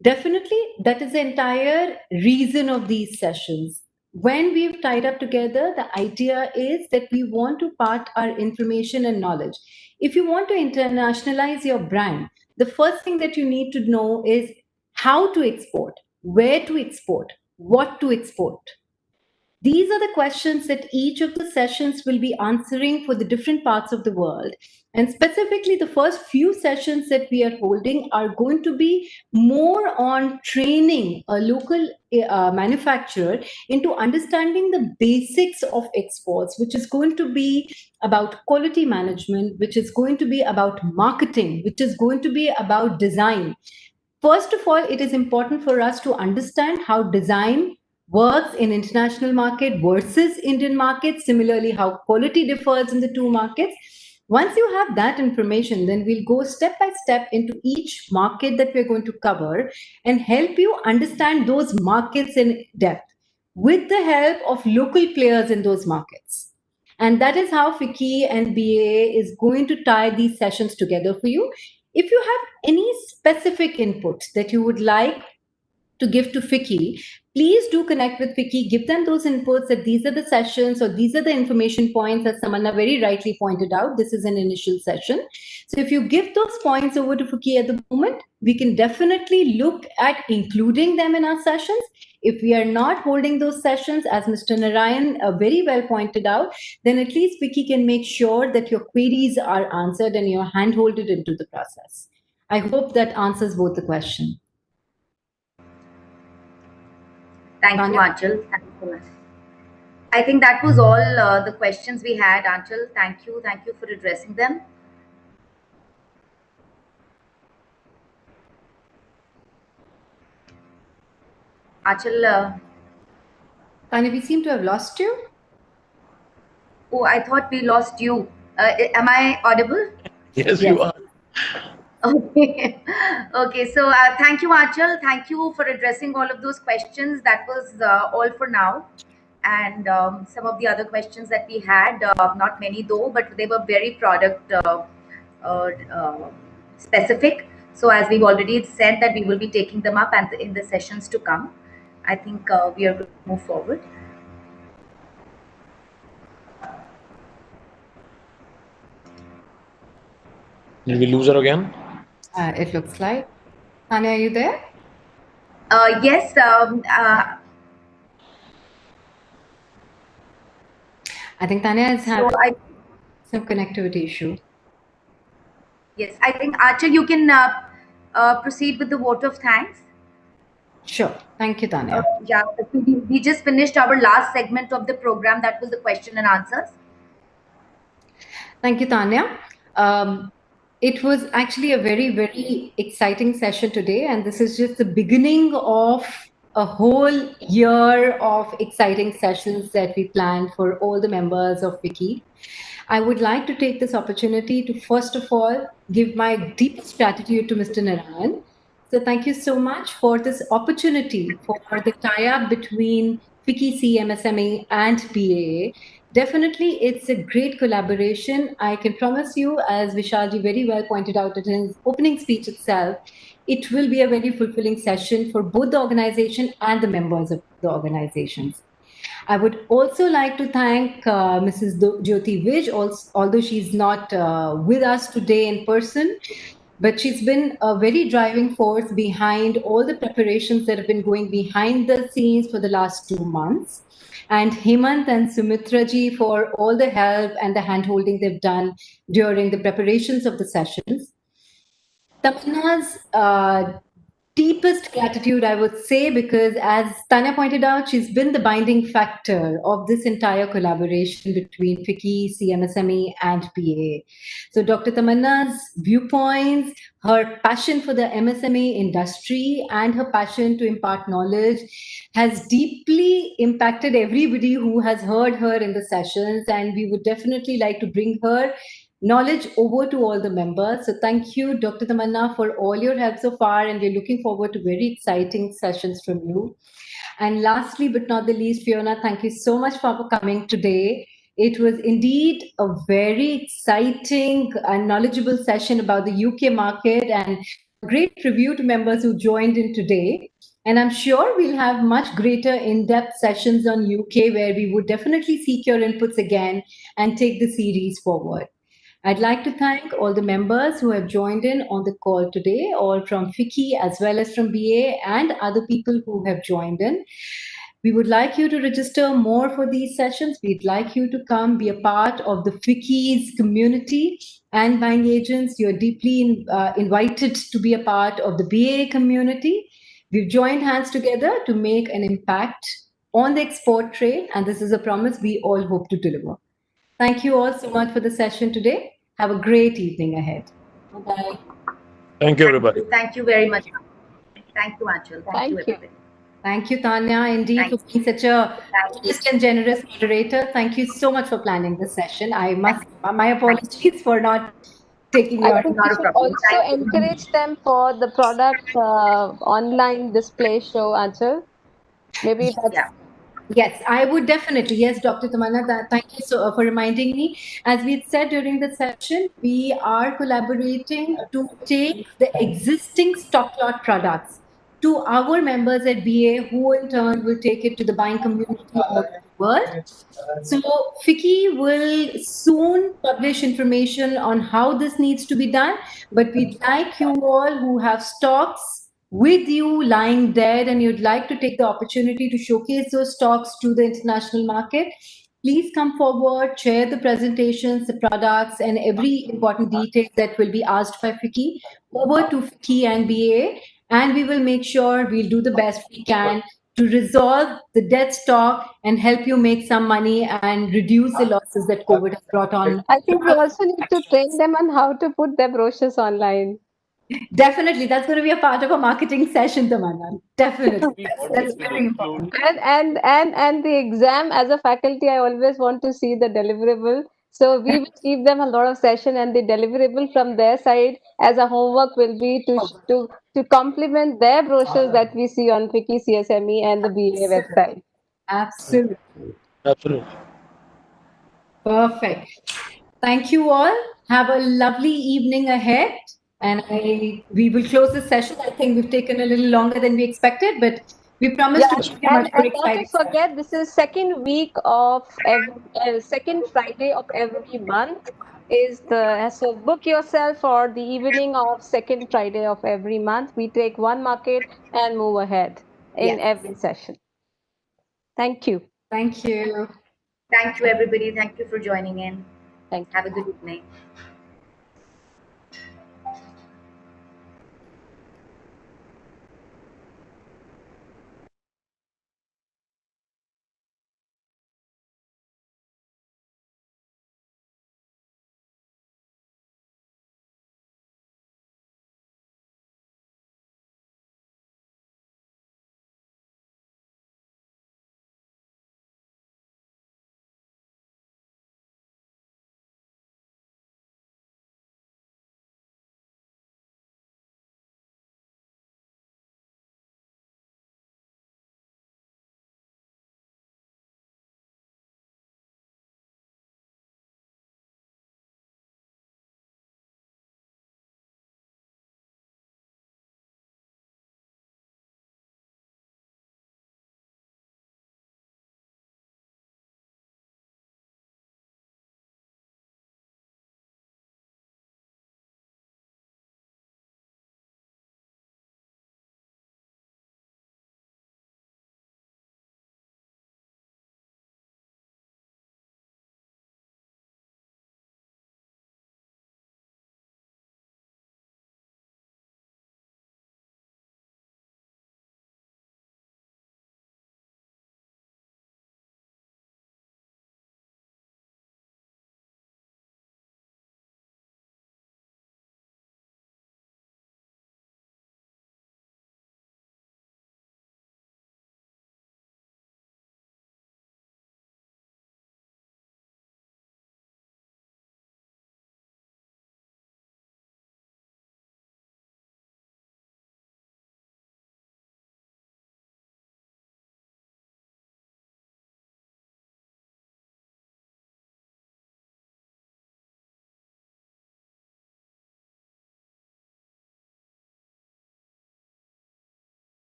Definitely, that is the entire reason of these sessions. When we've tied up together, the idea is that we want to part our information and knowledge. If you want to internationalize your brand, the first thing that you need to know is how to export, where to export, what to export. These are the questions that each of the sessions will be answering for the different parts of the world. And specifically, the first few sessions that we are holding are going to be more on training a local manufacturer into understanding the basics of exports, which is going to be about quality management, which is going to be about marketing, which is going to be about design. First of all, it is important for us to understand how design works in international market versus Indian market, similarly how quality differs in the two markets. Once you have that information, then we'll go step by step into each market that we're going to cover and help you understand those markets in depth with the help of local players in those markets. And that is how Vikki and BA is going to tie these sessions together for you. If you have any specific input that you would like to give to Vikki, please do connect with Vikki. Give them those inputs that these are the sessions or these are the information points, as Tamanna very rightly pointed out. This is an initial session. So if you give those points over to Vikki at the moment, we can definitely look at including them in our sessions. If we are not holding those sessions, as Mr. Narayan very well pointed out, then at least Vikki can make sure that your queries are answered and you're handholded into the process. I hope that answers both the question. Thank you, Aanchal. Thank you so much. I think that was all the questions we had, Aanchal. Thank you. Thank you for addressing them. Aanchal, Tanya, we seem to have lost you. oh, I thought we lost you. Am I audible? Yes, you are. Okay. Okay. So thank you, Aanchal. Thank you for addressing all of those questions. That was all for now. And some of the other questions that we had, not many though, but they were very product specific. So as we've already said that we will be taking them up and in the sessions to come. I think we are going to move forward. Did we lose her again? It looks like. Tanya, are you there? Yes. I think Tanya is having some connectivity issue. Yes, I think Aanchal, you can proceed with the vote of thanks. Sure. Thank you, Tanya. Yeah, we just finished our last segment of the program. That was the question and answers. Thank you, Tanya. It was actually a very, very exciting session today, and this is just the beginning of a whole year of exciting sessions that we planned for all the members of Vikki. I would like to take this opportunity to first of all give my deepest gratitude to Mr. Narayan. So thank you so much for this opportunity for the tie-up between Vikki CMSME and PAA. Definitely, it's a great collaboration. I can promise you, as Vishalji very well pointed out in his opening speech itself, it will be a very fulfilling session for both the organization and the members of the organizations. I would also like to thank Mrs. Jyoti Vij, although she's not with us today in person, but she's been a very driving force behind all the preparations that have been going behind the scenes for the last 2 months. And Hemant and Sumitra ji for all the help and the handholding they've done during the preparations of the sessions. Tamanna's deepest gratitude, I would say, because as Tanya pointed out, she's been the binding factor of this entire collaboration between Vikki, CMSME, and PA. So Dr. Tamanna's viewpoints, her passion for the MSME industry, and her passion to impart knowledge has deeply impacted everybody who has heard her in the sessions, and we would definitely like to bring her knowledge over to all the members. So thank you, Dr. Tamanna, for all your help so far, and we're looking forward to very exciting sessions from you. And lastly, but not the least, Fiona, thank you so much for coming today. It was indeed a very exciting and knowledgeable session about the UK market, and a great review to members who joined in today. And I'm sure we'll have much greater in-depth sessions on UK, where we would definitely seek your inputs again and take the series forward. I'd like to thank all the members who have joined in on the call today, all from Vikki as well as from BA and other people who have joined in. We would like you to register more for these sessions. We'd like you to come be a part of the Vikki's community and buying agents. You're deeply invited to be a part of the BA community. We've joined hands together to make an impact on the export trade, and this is a promise we all hope to deliver. Thank you all so much for the session today. Have a great evening ahead. Bye-bye. Thank you, everybody. Thank you very much. Thank you, Aanchal. Thank you, everybody. Thank you, Tanya, indeed, for being such a honest and generous moderator. Thank you so much for planning this session. My apologies for not taking your... I think we should also encourage them for the product online display show, Aanchal. Maybe that's Yes, I would definitely. Yes, Dr. Tamanna, thank you for reminding me. As we said during the session, we are collaborating to take the existing stock lot products to our members at BA, who in turn will take it to the buying community all over the world. So, Fiki will soon publish information on how this needs to be done, but we'd like you all who have stocks with you lying dead and you'd like to take the opportunity to showcase those stocks to the international market, please come forward, share the presentations, the products, and every important detail that will be asked by Fiki over to Fiki and BA, and we will make sure we'll do the best we can to resolve the dead stock and help you make some money and reduce the losses that COVID has brought on. I think we also need to train them on how to put their brochures online. Definitely, that's going to be a part of a marketing session, Tamanna. Definitely, We want that's this to very include. important. And the exam, as a faculty, I always want to see the deliverable. So we will give them a lot of session, and the deliverable from their side as a homework will be to complement their brochures that we see on Wiki CSME and the BA website. Absolutely. Absolutely. Perfect. Thank you all. Have a lovely evening ahead. And we will close the session. I think we've taken a little longer than we expected, but we promise Yeah, to keep you much more and not to excited. forget, this is second week of second Friday of every month is the so book yourself for the evening of second Friday of every month. We take one market and move ahead in Yes. every session. Thank you. Thank you. Thank you, everybody. Thank you for joining in. Thank you. Have a good evening.